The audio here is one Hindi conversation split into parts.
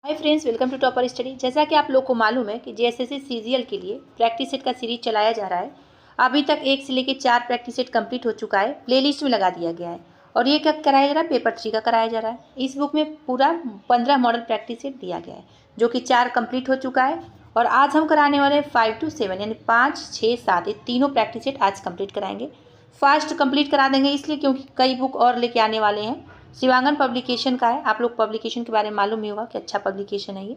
Hi friends, welcome to topper study. जैसा कि आप लोग को मालूम है कि जेएसएससी सीजीएल के लिए प्रैक्टिस सेट का सीरीज चलाया जा रहा है। अभी तक 1 से लेकर 4 प्रैक्टिस सेट कंप्लीट हो चुका है, प्लेलिस्ट में लगा दिया गया है। और ये कब कराया जा रहा है? पेपर 3 का कराया जा रहा है। इस बुक में पूरा 15 मॉडल प्रैक्टिस सेट दिया गया है, जो कि 4 कंप्लीट हो चुका है। और आज हम कराने वाले हैं 5 to 7 यानी 5, 6, 7 ये तीनों प्रैक्टिस सेट आज कंप्लीट कराएंगे। फास्ट कंप्लीट करा देंगे इसलिए क्योंकि कई बुक और लेके आने वाले हैं। शिवांगन पब्लिकेशन का है। आप लोग पब्लिकेशन के बारे में मालूम ही होगा कि अच्छा पब्लिकेशन है ये।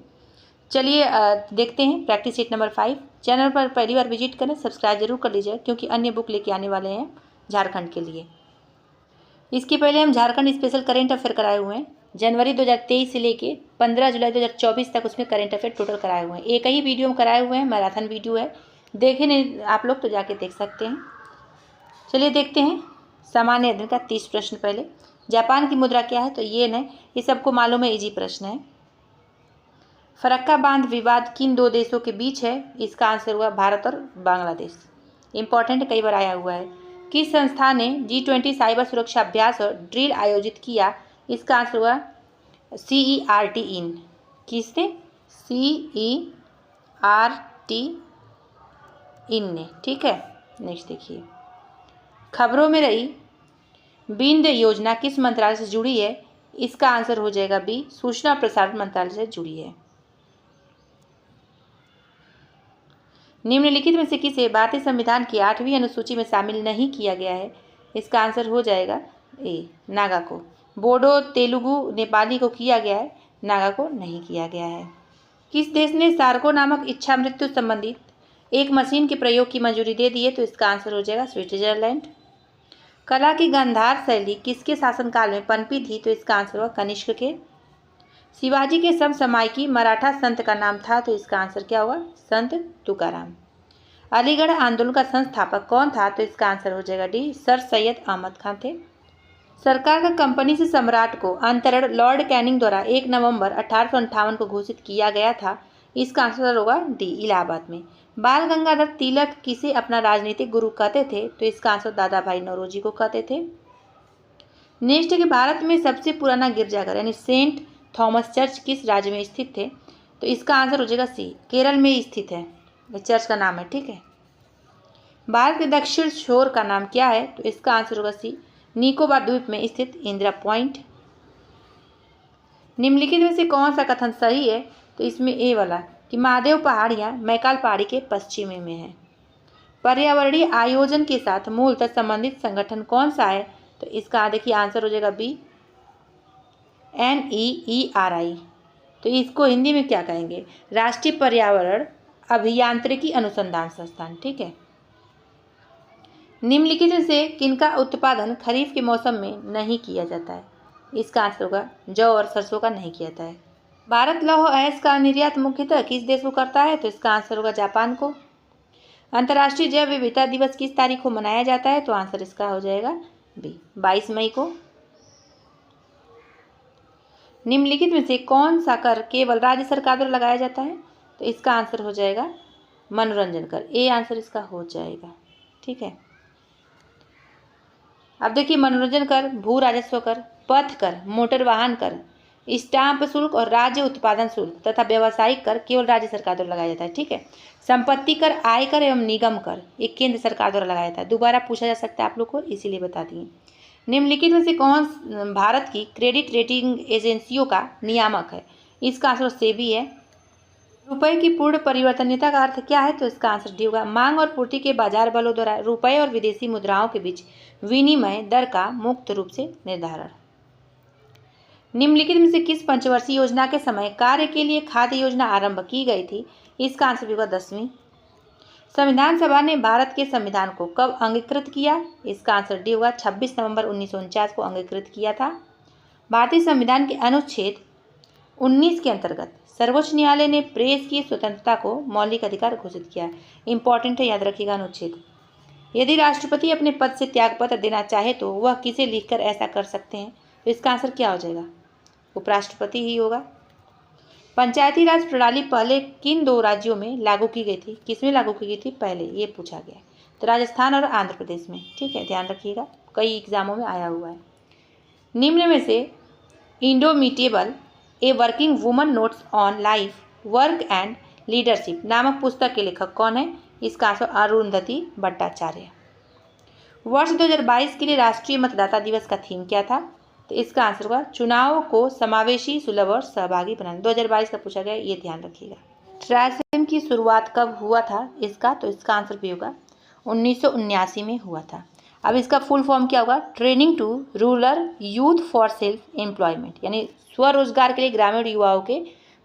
चलिए देखते हैं प्रैक्टिस सेट नंबर 5। चैनल पर पहली बार विजिट करें, सब्सक्राइब जरूर कर लीजिए क्योंकि अन्य बुक लेके आने वाले हैं झारखंड के लिए। इसके पहले हम झारखंड स्पेशल करेंट अफेयर कराए हुए हैं। जनवरी 2023 से लेके 15 जुलाई 2024 तक उसमें करेंट अफेयर टोटल कराए हुए हैं। एक ही वीडियो में कराए हुए हैं, मैराथन वीडियो है। देखे नहीं आप लोग तो जाके देख सकते हैं। चलिए देखते हैं सामान्य अध्ययन का 30 प्रश्न। पहले जापान की मुद्रा क्या है? तो येन है। ये सबको मालूम है, इजी प्रश्न है। फरक्का बांध विवाद किन 2 देशों के बीच है? इसका आंसर हुआ भारत और बांग्लादेश। इंपॉर्टेंट, कई बार आया हुआ है। किस संस्था ने G20 साइबर सुरक्षा अभ्यास और ड्रिल आयोजित किया? इसका आंसर हुआ CERT इन। किसने? CERT इन ने। ठीक है, नेक्स्ट देखिए। खबरों में रही बिंद योजना किस मंत्रालय से जुड़ी है? इसका आंसर हो जाएगा बी, सूचना और प्रसारण मंत्रालय से जुड़ी है। निम्नलिखित में से किसे भारतीय संविधान की 8वीं अनुसूची में शामिल नहीं किया गया है? इसका आंसर हो जाएगा ए, नागा को। बोडो, तेलुगु, नेपाली को किया गया है, नागा को नहीं किया गया है। किस देश ने सार्को नामक इच्छा मृत्यु संबंधित एक मशीन के प्रयोग की मंजूरी दे दी है? तो इसका आंसर हो जाएगा स्विट्जरलैंड। कला की गांधार शैली किसके शासनकाल में पनपी थी? तो इसका आंसर हुआ कनिष्क के। शिवाजी के समसामयिकी मराठा संत का नाम था? तो इसका आंसर क्या हुआ? संत तुकाराम। अलीगढ़ आंदोलन का संस्थापक कौन था? तो इसका आंसर हो जाएगा डी, सर सैयद अहमद खान थे। सरकार का कंपनी से सम्राट को अंतरण लॉर्ड कैनिंग द्वारा 1 नवंबर 1858 को घोषित किया गया था। इसका आंसर होगा डी, इलाहाबाद में। बाल गंगाधर तिलक किसे अपना राजनीतिक गुरु कहते थे? तो इसका आंसर दादा भाई नौरोजी को कहते थे। नेक्स्ट है कि भारत में सबसे पुराना गिरजाघर यानी सेंट थॉमस चर्च किस राज्य में स्थित थे? तो इसका आंसर हो जाएगा सी, केरल में स्थित है। ये चर्च का नाम है। ठीक है। भारत के दक्षिण छोर का नाम क्या है? तो इसका आंसर होगा सी, निकोबार द्वीप में स्थित इंदिरा पॉइंट। निम्नलिखित में से कौन सा कथन सही है? तो इसमें ए वाला कि महादेव पहाड़ियाँ मैकाल पहाड़ी के पश्चिम में है। पर्यावरणीय आयोजन के साथ मूलतः संबंधित संगठन कौन सा है? तो इसका देखिए आंसर हो जाएगा बी, NEERI। तो इसको हिंदी में क्या कहेंगे? राष्ट्रीय पर्यावरण अभियांत्रिकी अनुसंधान संस्थान। ठीक है। निम्नलिखित में से किनका उत्पादन खरीफ के मौसम में नहीं किया जाता है? इसका आंसर होगा जौ और सरसों का नहीं किया जाता है। भारत लौह अयस्क का निर्यात मुख्यतः किस देश को करता है? तो इसका आंसर होगा जापान को। अंतर्राष्ट्रीय जैव विविधता दिवस किस तारीख को मनाया जाता है? तो आंसर इसका हो जाएगा बी, 22 मई को। निम्नलिखित में से कौन सा कर केवल राज्य सरकार द्वारा लगाया जाता है? तो इसका आंसर हो जाएगा मनोरंजन कर। ए आंसर इसका हो जाएगा। ठीक है। अब देखिए मनोरंजन कर, भू राजस्व कर, पथ कर, मोटर वाहन कर, स्टाम्प शुल्क और राज्य उत्पादन शुल्क तथा व्यावसायिक कर केवल राज्य सरकार द्वारा लगाया जाता है। ठीक है। संपत्ति कर, आयकर एवं निगम कर ये केंद्र सरकार द्वारा लगाया जाता है। दोबारा पूछा जा सकता है आप लोग को, इसीलिए बता दिए। निम्नलिखित में से कौन भारत की क्रेडिट रेटिंग एजेंसियों का नियामक है? इसका आंसर सेबी है। रुपए की पूर्ण परिवर्तनीयता का अर्थ क्या है? तो इसका आंसर डी होगा मांग और पूर्ति के बाजार बलों द्वारा रुपए और विदेशी मुद्राओं के बीच विनिमय दर का मुक्त रूप से निर्धारण। निम्नलिखित में से किस पंचवर्षीय योजना के समय कार्य के लिए खाद्य योजना आरंभ की गई थी? इसका आंसर होगा 10वीं। संविधान सभा ने भारत के संविधान को कब अंगीकृत किया? इसका आंसर डी होगा 26 नवंबर 1949 को अंगीकृत किया था। भारतीय संविधान के अनुच्छेद 19 के अंतर्गत सर्वोच्च न्यायालय ने प्रेस की स्वतंत्रता को मौलिक अधिकार घोषित किया। इंपॉर्टेंट है, याद रखिएगा अनुच्छेद। यदि राष्ट्रपति अपने पद से त्यागपत्र देना चाहे तो वह किसे लिखकर ऐसा कर सकते हैं? तो इसका आंसर क्या हो जाएगा? उपराष्ट्रपति ही होगा। पंचायती राज प्रणाली पहले किन 2 राज्यों में लागू की गई थी? किसमें लागू की गई थी पहले? ये पूछा गया। तो राजस्थान और आंध्र प्रदेश में। ठीक है, ध्यान रखिएगा, कई एग्जामों में आया हुआ है। निम्न में से indomitable a working woman notes on life, work and leadership नामक पुस्तक के लेखक कौन है? इसका आंसर अरुंधति भट्टाचार्य। वर्ष 2022 के लिए राष्ट्रीय मतदाता दिवस का थीम क्या था? तो इसका आंसर होगा चुनाव को समावेशी, सुलभ और सहभागी बनाना। 2022 का पूछा गया, ये ध्यान रखिएगा। ट्राइसेम की शुरुआत कब हुआ था इसका? तो इसका आंसर भी होगा 1979 में हुआ था। अब इसका फुल फॉर्म क्या होगा? Training to rural youth for self employment, यानी स्वरोजगार के लिए ग्रामीण युवाओं के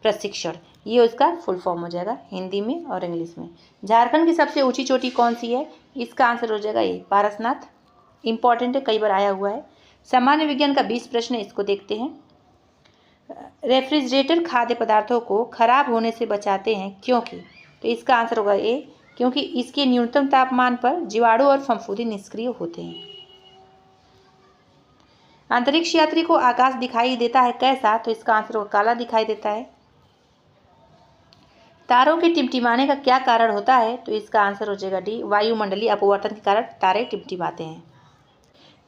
प्रशिक्षण, ये उसका फुल फॉर्म हो जाएगा हिंदी में और इंग्लिश में। झारखंड की सबसे ऊंची चोटी कौन सी है? इसका आंसर हो जाएगा ये पारसनाथ। इंपॉर्टेंट है, कई बार आया हुआ है। सामान्य विज्ञान का 20 प्रश्न, इसको देखते हैं। रेफ्रिजरेटर खाद्य पदार्थों को खराब होने से बचाते हैं क्योंकि? तो इसका आंसर होगा ए, क्योंकि इसके न्यूनतम तापमान पर जीवाणु और फफूंदी निष्क्रिय होते हैं। अंतरिक्ष यात्री को आकाश दिखाई देता है कैसा? तो इसका आंसर होगा काला दिखाई देता है। तारों के टिमटिमाने का क्या कारण होता है? तो इसका आंसर हो जाएगा डी, वायुमंडलीय अपवर्तन के कारण तारे टिमटिमाते हैं।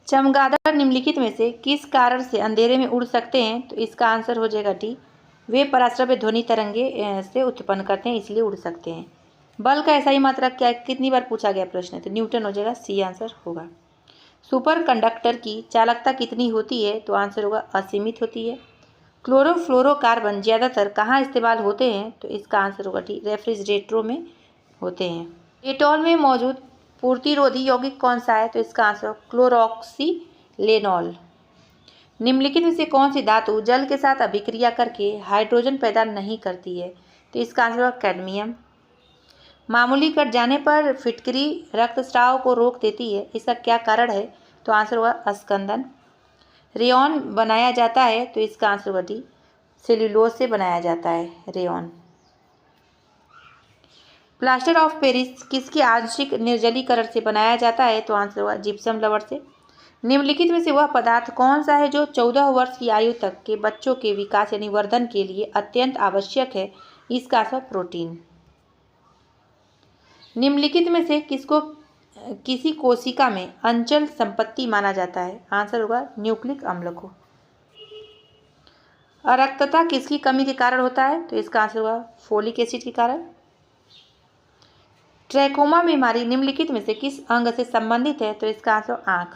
चमगादड़ निम्नलिखित में से किस कारण से अंधेरे में उड़ सकते हैं? तो इसका आंसर हो जाएगा डी, वे पराश्रव्य ध्वनि तरंगे से उत्पन्न करते हैं, इसलिए उड़ सकते हैं। बल का ऐसा ही मात्रक क्या है? कितनी बार पूछा गया प्रश्न है, तो न्यूटन हो जाएगा, सी आंसर होगा। सुपर कंडक्टर की चालकता कितनी होती है? तो आंसर होगा असीमित होती है। क्लोरोफ्लोरोकार्बन ज़्यादातर कहाँ इस्तेमाल होते हैं? तो इसका आंसर होगा डी, रेफ्रिजरेटरों में होते हैं। डेटॉल में मौजूद पूर्तिरोधी यौगिक कौन सा है? तो इसका आंसर क्लोरोक्सीलेनॉल। निम्नलिखित में से कौन सी धातु जल के साथ अभिक्रिया करके हाइड्रोजन पैदा नहीं करती है? तो इसका आंसर होगा कैडमियम। मामूली कट जाने पर फिटकरी रक्तस्राव को रोक देती है, इसका क्या कारण है? तो आंसर होगा अस्कंदन। रेयॉन बनाया जाता है, तो इसका आंसर होगा डी, सेल्यूलोज से बनाया जाता है रेयॉन। प्लास्टर ऑफ पेरिस किसके आंशिक निर्जलीकरण से बनाया जाता है? तो आंसर होगा जिप्सम लवर से। निम्नलिखित में से वह पदार्थ कौन सा है जो 14 वर्ष की आयु तक के बच्चों के विकास यानी वर्धन के लिए अत्यंत आवश्यक है? इसका आंसर प्रोटीन। निम्नलिखित में से किसको किसी कोशिका में अंचल संपत्ति माना जाता है? आंसर होगा न्यूक्लिक अम्ल को। अरक्तता किसकी कमी के कारण होता है? तो इसका आंसर होगा फोलिक एसिड के कारण। ट्रैकोमा बीमारी निम्नलिखित में से किस अंग से संबंधित है? तो इसका आंसर आंख।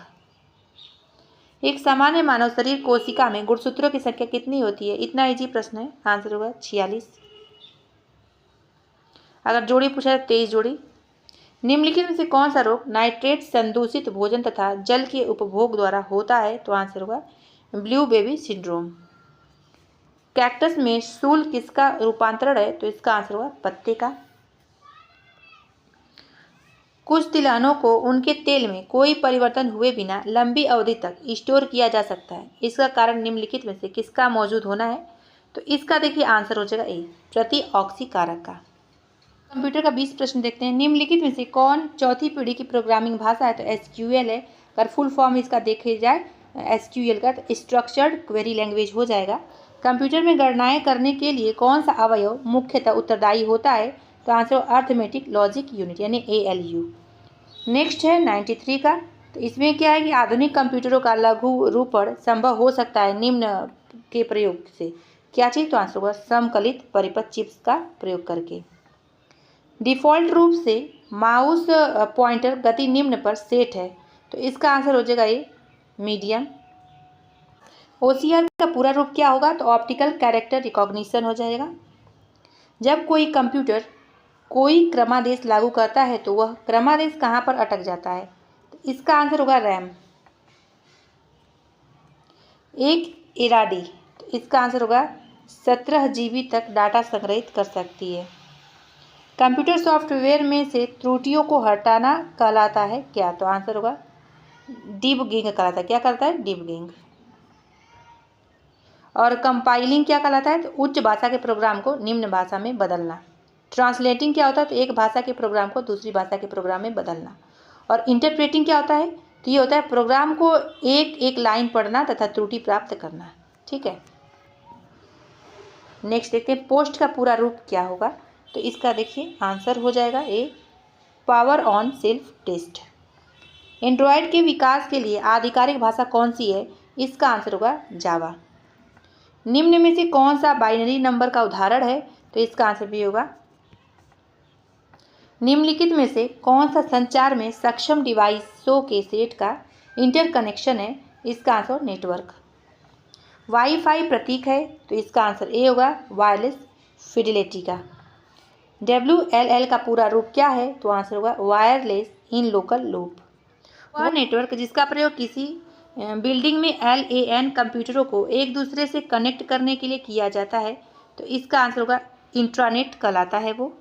एक सामान्य मानव शरीर कोशिका में गुणसूत्रों की संख्या कितनी होती है? इतना इजी प्रश्न है, आंसर होगा 46। अगर जोड़ी पूछा तो 23 जोड़ी। निम्नलिखित में से कौन सा रोग नाइट्रेट संदूषित भोजन तथा जल के उपभोग द्वारा होता है? तो आंसर होगा ब्लू बेबी सिंड्रोम। कैक्टस में शूल किसका रूपांतरण है? तो इसका आंसर होगा पत्ते का। कुछ तिलहनों को उनके तेल में कोई परिवर्तन हुए बिना लंबी अवधि तक स्टोर किया जा सकता है, इसका कारण निम्नलिखित में से किसका मौजूद होना है? तो इसका देखिए आंसर हो जाएगा ए, प्रति ऑक्सी कारक का। कंप्यूटर का 20 प्रश्न देखते हैं। निम्नलिखित में से कौन चौथी पीढ़ी की प्रोग्रामिंग भाषा है? तो SQL है। अगर फुल फॉर्म इसका देखे जाए SQL का, तो स्ट्रक्चर्ड क्वेरी लैंग्वेज हो जाएगा। कंप्यूटर में गणनाएं करने के लिए कौन सा अवयव मुख्यतः उत्तरदायी होता है? तो आंसर अर्थमेटिक लॉजिक यूनिट यानी ALU। नेक्स्ट है 93 का। तो इसमें क्या है कि आधुनिक कंप्यूटरों का लघु रूपण संभव हो सकता है निम्न के प्रयोग से। क्या चीज़? तो आंसर होगा समकलित परिपथ चिप्स का प्रयोग करके। डिफ़ॉल्ट रूप से माउस पॉइंटर गति निम्न पर सेट है, तो इसका आंसर हो जाएगा ये मीडियम। OCR का पूरा रूप क्या होगा? तो ऑप्टिकल कैरेक्टर रिकॉग्निशन हो जाएगा। जब कोई कंप्यूटर कोई क्रमादेश लागू करता है तो वह क्रमादेश कहाँ पर अटक जाता है? तो इसका आंसर होगा रैम। एक एराडी, तो इसका आंसर होगा 17 GB तक डाटा संग्रहित कर सकती है। कंप्यूटर सॉफ्टवेयर में से त्रुटियों को हटाना कहलाता है क्या? तो आंसर होगा डिबगिंग कहलाता है। क्या कहलाता है? डिबगिंग। और कंपाइलिंग क्या कहलाता है? तो उच्च भाषा के प्रोग्राम को निम्न भाषा में बदलना। ट्रांसलेटिंग क्या होता है? तो एक भाषा के प्रोग्राम को दूसरी भाषा के प्रोग्राम में बदलना। और इंटरप्रेटिंग क्या होता है? तो ये होता है प्रोग्राम को एक एक लाइन पढ़ना तथा त्रुटि प्राप्त करना। ठीक है, नेक्स्ट देखते हैं पोस्ट का पूरा रूप क्या होगा? तो इसका देखिए आंसर हो जाएगा A, power on self test. Android के विकास के लिए आधिकारिक भाषा कौन सी है? इसका आंसर होगा जावा। निम्न में से कौन सा बाइनरी नंबर का उदाहरण है? तो इसका आंसर भी होगा निम्नलिखित में से कौन सा संचार में सक्षम डिवाइसों के सेट का इंटरकनेक्शन है? इसका आंसर नेटवर्क। वाईफाई प्रतीक है, तो इसका आंसर ए होगा वायरलेस फिडिलिटी का। WLL का पूरा रूप क्या है? तो आंसर होगा वायरलेस इन लोकल लूप। वह नेटवर्क जिसका प्रयोग किसी बिल्डिंग में LAN कंप्यूटरों को एक दूसरे से कनेक्ट करने के लिए किया जाता है, तो इसका आंसर होगा इंट्रानेट कहलाता है वो।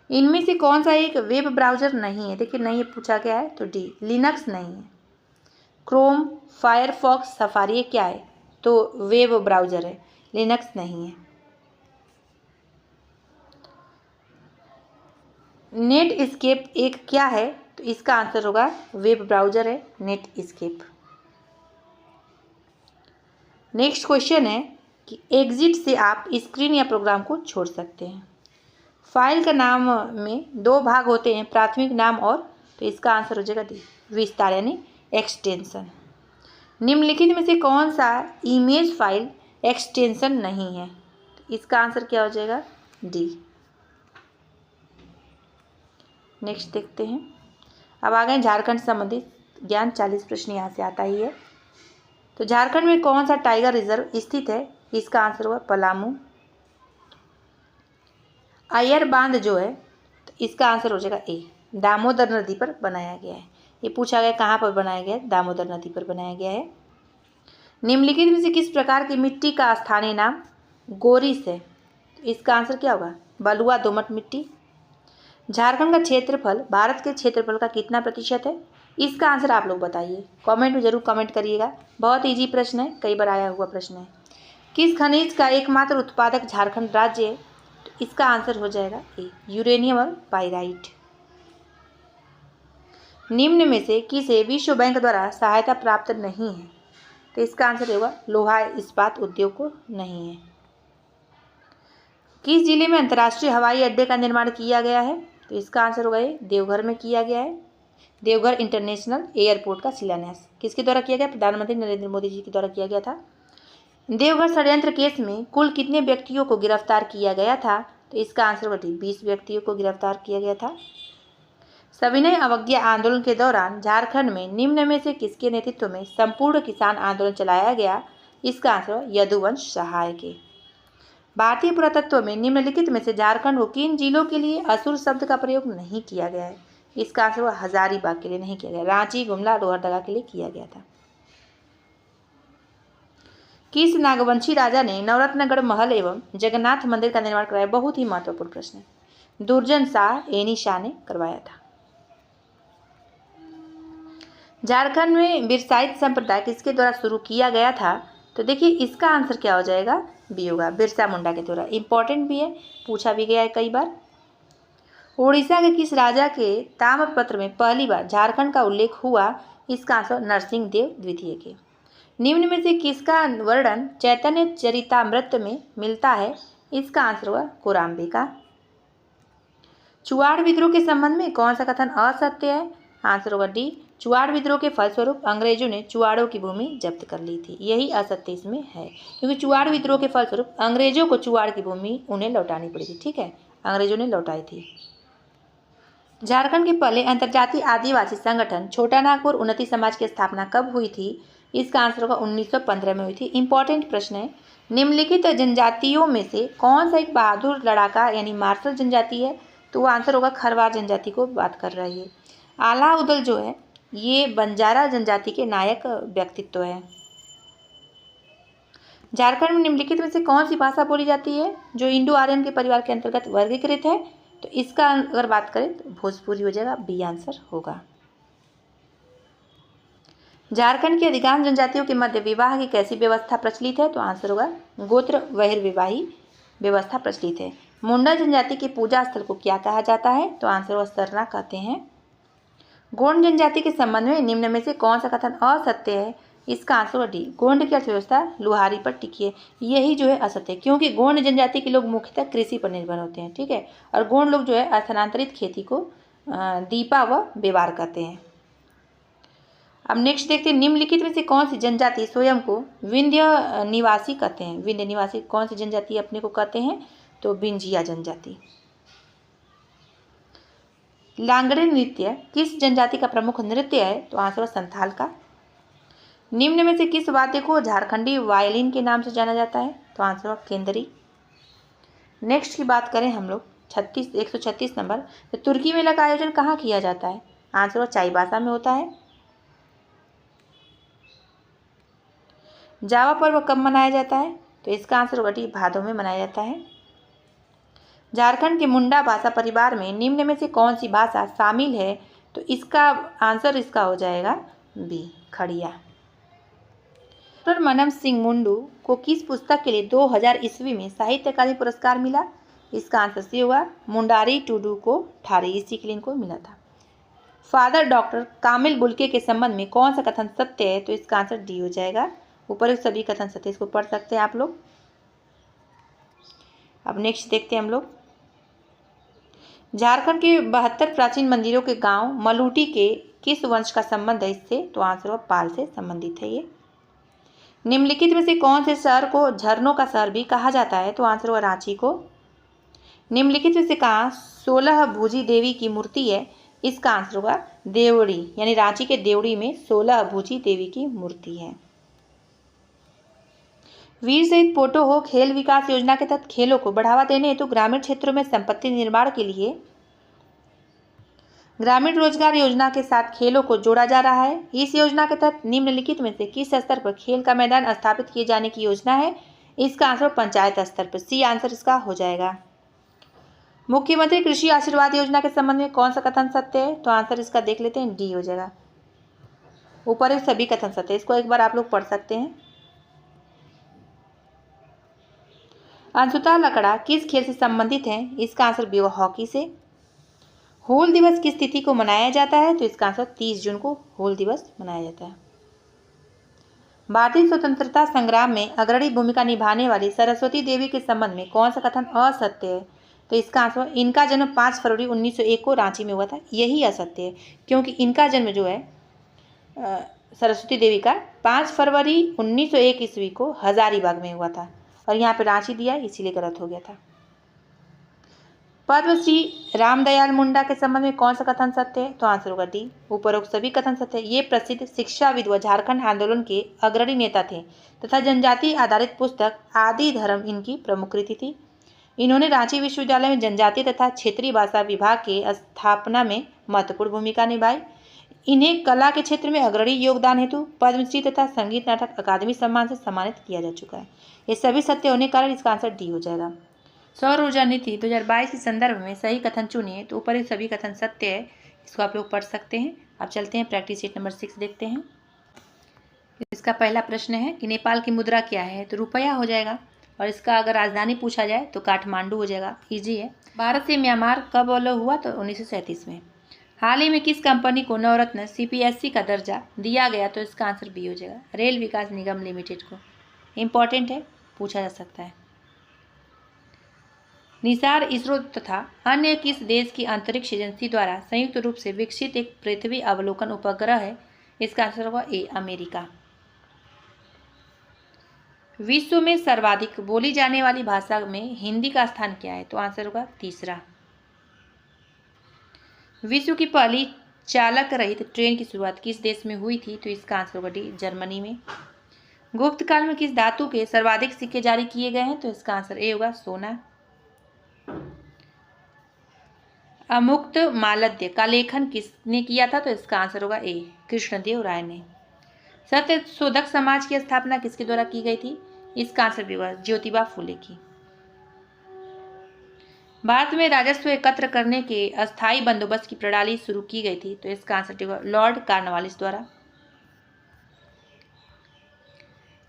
इनमें से कौन सा एक वेब ब्राउज़र नहीं है? देखिए नहीं पूछा गया है, तो डी लिनक्स नहीं है। क्रोम, फायरफॉक्स, सफारी क्या है? तो वेब ब्राउज़र है, लिनक्स नहीं है। नेटस्केप एक क्या है? तो इसका आंसर होगा वेब ब्राउज़र है नेटस्केप। नेक्स्ट क्वेश्चन है कि एग्जिट से आप स्क्रीन या प्रोग्राम को छोड़ सकते हैं। फाइल का नाम में दो भाग होते हैं, प्राथमिक नाम और, तो इसका आंसर हो जाएगा डी विस्तार यानी एक्सटेंशन। निम्नलिखित में से कौन सा इमेज फाइल एक्सटेंशन नहीं है? तो इसका आंसर क्या हो जाएगा? डी। नेक्स्ट देखते हैं। अब आ गए झारखंड संबंधित ज्ञान, 40 प्रश्न यहाँ से आता ही है। तो झारखंड में कौन सा टाइगर रिजर्व स्थित है? इसका आंसर होगा पलामू। अय्यर बांध जो है, तो इसका आंसर हो जाएगा ए, दामोदर नदी पर बनाया गया है। ये पूछा गया कहाँ पर बनाया गया है? दामोदर नदी पर बनाया गया है। निम्नलिखित में से किस प्रकार की मिट्टी का स्थानीय नाम गोरिस है? तो इसका आंसर क्या होगा? बलुआ दोमट मिट्टी। झारखंड का क्षेत्रफल भारत के क्षेत्रफल का कितना प्रतिशत है? इसका आंसर आप लोग बताइए, कमेंट में जरूर कमेंट करिएगा। बहुत इजी प्रश्न है, कई बार आया हुआ प्रश्न है। किस खनिज का एकमात्र उत्पादक झारखंड राज्य है? तो इसका आंसर हो जाएगा ए, यूरेनियम और पाइराइट। निम्न में से किसे विश्व बैंक द्वारा सहायता प्राप्त नहीं है? तो इसका आंसर होगा लोहा इस्पात उद्योग को नहीं है। किस जिले में अंतर्राष्ट्रीय हवाई अड्डे का निर्माण किया गया है? तो इसका आंसर होगा ये देवघर में किया गया है। देवघर इंटरनेशनल एयरपोर्ट का शिलान्यास किसके द्वारा किया गया? प्रधानमंत्री नरेंद्र मोदी जी के द्वारा किया गया था। देवघर षड्यंत्र केस में कुल कितने व्यक्तियों को गिरफ्तार किया गया था? तो इसका आंसर होगा 20 व्यक्तियों को गिरफ्तार किया गया था। सविनय अवज्ञा आंदोलन के दौरान झारखंड में निम्न में से किसके नेतृत्व में संपूर्ण किसान आंदोलन चलाया गया? इसका आंसर यदुवंश सहाय के। भारतीय पुरातत्व में निम्नलिखित में से झारखंड को किन जिलों के लिए असुर शब्द का प्रयोग नहीं किया गया है? इसका आंसर हजारीबाग के लिए नहीं किया गया, रांची, गुमला, लोहरदगा के लिए किया गया था। किस नागवंशी राजा ने नवरत्नगढ़ महल एवं जगन्नाथ मंदिर का निर्माण कराया? बहुत ही महत्वपूर्ण प्रश्न है। दुर्जन शाह, एनी शाह ने करवाया था। झारखंड में बिरसाइत संप्रदाय किसके द्वारा शुरू किया गया था? तो देखिए इसका आंसर क्या हो जाएगा? बी होगा, बिरसा मुंडा के द्वारा। इंपॉर्टेंट भी है, पूछा भी गया है कई बार। उड़ीसा के किस राजा के ताम्रपत्र में पहली बार झारखंड का उल्लेख हुआ? इसका आंसर नरसिंह देव द्वितीय के। निम्न में से किसका वर्णन चैतन्य चरितामृत में मिलता है? इसका आंसर होगा कोराम्बे का। चुआड़ विद्रोह के संबंध में कौन सा कथन असत्य है? आंसर होगा डी, चुआड़ विद्रोह के फलस्वरूप अंग्रेजों ने चुआड़ों की भूमि जब्त कर ली थी। यही असत्य इसमें है, क्योंकि चुआड़ विद्रोह के फलस्वरूप अंग्रेजों को चुआड़ की भूमि उन्हें लौटानी पड़ी थी। ठीक है, अंग्रेजों ने लौटाई थी। झारखंड के पहले अंतर्जातीय आदिवासी संगठन छोटा नागपुर उन्नति समाज की स्थापना कब हुई थी? इसका आंसर होगा 1915 में हुई थी। इंपॉर्टेंट प्रश्न है। निम्नलिखित जनजातियों में से कौन सा एक बहादुर लड़ाका यानी मार्शल जनजाति है? तो वो आंसर होगा खरवार जनजाति को बात कर रहा है ये। आला उदल जो है ये बंजारा जनजाति के नायक व्यक्तित्व है। झारखंड में निम्नलिखित में से कौन सी भाषा बोली जाती है जो इंडो आर्यन के परिवार के अंतर्गत वर्गीकृत है? तो इसका अगर बात करें तो भोजपुरी हो जाएगा, बी आंसर होगा। झारखंड की अधिकांश जनजातियों के मध्य विवाह की कैसी व्यवस्था प्रचलित है? तो आंसर होगा गोत्र बहिर्विवाही व्यवस्था प्रचलित है। मुंडा जनजाति के पूजा स्थल को क्या कहा जाता है? तो आंसर होगा सरना कहते हैं। गोंड जनजाति के संबंध में निम्न में से कौन सा कथन असत्य है? इसका आंसर होगा डी, गोंड की अर्थव्यवस्था लुहारी पर टिकी है। यही जो है असत्य है, क्योंकि गोंड जनजाति के लोग मुख्यतः कृषि पर निर्भर होते हैं। ठीक है, और गोंड लोग जो है स्थानांतरित खेती को दीपा व बेवार कहते हैं। अब नेक्स्ट देखते हैं, निम्नलिखित में से कौन सी जनजाति स्वयं को विंध्य निवासी कहते हैं। विंध्य निवासी कौन सी जनजाति अपने को कहते हैं? तो विंझिया जनजाति। लांगड़े नृत्य किस जनजाति का प्रमुख नृत्य है? तो आंसर है संथाल का। निम्न में से किस वाद्य को झारखंडी वायलिन के नाम से जाना जाता है? तो आंसर है केंदरी। नेक्स्ट की बात करें हम लोग 136 नंबर, तो तुर्की मेला का आयोजन कहाँ किया जाता है? आंसर है चाईबासा में होता है। जावा पर्व कब मनाया जाता है? तो इसका आंसर होगा डी, भादों में मनाया जाता है। झारखंड के मुंडा भाषा परिवार में निम्न में से कौन सी भाषा शामिल है? तो इसका आंसर इसका हो जाएगा बी, खड़िया। डॉक्टर मनम सिंह मुंडू को किस पुस्तक के लिए 2000 ईस्वी में साहित्य अकादमी पुरस्कार मिला? इसका आंसर सी होगा मुंडारी टुडू को ठारी, इसी के लिए इनको मिला था। फादर डॉक्टर कामिल बुल्के के संबंध में कौन सा कथन सत्य है? तो इसका आंसर डी हो जाएगा। ऊपर सभी कथन सत्य, इसको पढ़ सकते हैं आप लोग। अब नेक्स्ट देखते हैं हम लोग, झारखंड के 72 प्राचीन मंदिरों के गांव मलूटी के किस वंश का संबंध है इससे? तो आंसर होगा पाल से संबंधित है ये। निम्नलिखित में से कौन से शहर को झरनों का शहर भी कहा जाता है? तो आंसर होगा रांची को। निम्नलिखित में से कहाँ 16 भुजी देवी की मूर्ति है? इसका आंसर होगा देवड़ी, यानी रांची के देवड़ी में 16 भुजी देवी की मूर्ति है। वीर शहीद पोटो हो खेल विकास योजना के तहत खेलों को बढ़ावा देने हेतु ग्रामीण क्षेत्रों में संपत्ति निर्माण के लिए ग्रामीण रोजगार योजना के साथ खेलों को जोड़ा जा रहा है। इस योजना के तहत निम्नलिखित में से किस स्तर पर खेल का मैदान स्थापित किए जाने की योजना है? इसका आंसर पंचायत स्तर पर, सी आंसर इसका हो जाएगा। मुख्यमंत्री कृषि आशीर्वाद योजना के संबंध में कौन सा कथन सत्य है? तो आंसर इसका देख लेते हैं, डी हो जाएगा। ऊपर एक सभी कथन सत्य है, इसको एक बार आप लोग पढ़ सकते हैं। अंशुता लकड़ा किस खेल से संबंधित है? इसका आंसर बी, हॉकी से। हूल दिवस किस तिथि को मनाया जाता है? तो इसका आंसर 30 जून को हूल दिवस मनाया जाता है। भारतीय स्वतंत्रता संग्राम में अग्रणी भूमिका निभाने वाली सरस्वती देवी के संबंध में कौन सा कथन असत्य है? तो इसका आंसर, इनका जन्म 5 फरवरी 1901 को रांची में हुआ था, यही असत्य है, क्योंकि इनका जन्म जो है सरस्वती देवी का 5 फरवरी 1901 ईस्वी को हजारीबाग में हुआ था, और यहाँ पे रांची दिया, इसीलिए गलत हो गया था। पद्मश्री रामदयाल मुंडा के संबंध में कौन सा कथन सत्य है? तो आंसर होगा डी, उपरोक्त सभी कथन सत्य है। ये प्रसिद्ध शिक्षाविद व झारखंड आंदोलन के अग्रणी नेता थे तथा जनजाति आधारित पुस्तक आदि धर्म इनकी प्रमुख कृति थी। इन्होंने रांची विश्वविद्यालय में जनजातीय तथा क्षेत्रीय भाषा विभाग के स्थापना में महत्वपूर्ण भूमिका निभाई। इन्हें कला के क्षेत्र में अग्रणी योगदान हेतु पद्मश्री तथा संगीत नाटक अकादमी सम्मान से सम्मानित किया जा चुका है। ये सभी सत्य होने के कारण इसका आंसर डी हो जाएगा। सौर ऊर्जा नीति 2022 के संदर्भ में सही कथन चुनिए। तो ऊपर एक सभी कथन सत्य है, इसको आप लोग पढ़ सकते हैं। अब चलते हैं प्रैक्टिस सेट नंबर 6 देखते हैं। इसका पहला प्रश्न है कि नेपाल की मुद्रा क्या है? तो रुपया हो जाएगा, और इसका अगर राजधानी पूछा जाए तो काठमांडू हो जाएगा, इजी है। भारत से म्यांमार कब अलग हुआ? तो 1937 में। हाल ही में किस कंपनी को नवरत्न CPSC का दर्जा दिया गया? तो इसका आंसर बी हो जाएगा, रेल विकास निगम लिमिटेड को। इम्पॉर्टेंट है, पूछा जा सकता है। निसार इसरो तथा अन्य किस देश की अंतरिक्ष एजेंसी द्वारा संयुक्त रूप से विकसित एक पृथ्वी अवलोकन उपग्रह है? इसका आंसर होगा ए, अमेरिका। विश्व में सर्वाधिक बोली जाने वाली भाषा में हिंदी का स्थान क्या है? तो आंसर होगा तीसरा। विश्व की पहली चालक रहित ट्रेन की शुरुआत किस देश में हुई थी? तो इसका आंसर होगा डी, जर्मनी में। गुप्त काल में किस धातु के सर्वाधिक सिक्के जारी किए गए हैं? तो इसका आंसर ए होगा, सोना। अमुक्त मालद्य का लेखन किसने किया था? तो इसका आंसर होगा ए, कृष्णदेव राय ने। सत्य शोधक समाज की स्थापना किसके द्वारा की गई थी? इसका आंसर भी होगा ज्योतिबा फुले की। भारत में राजस्व एकत्र करने के अस्थायी बंदोबस्त की प्रणाली शुरू की गई थी। तो इसका आंसर होगा लॉर्ड कॉर्नवालिस द्वारा।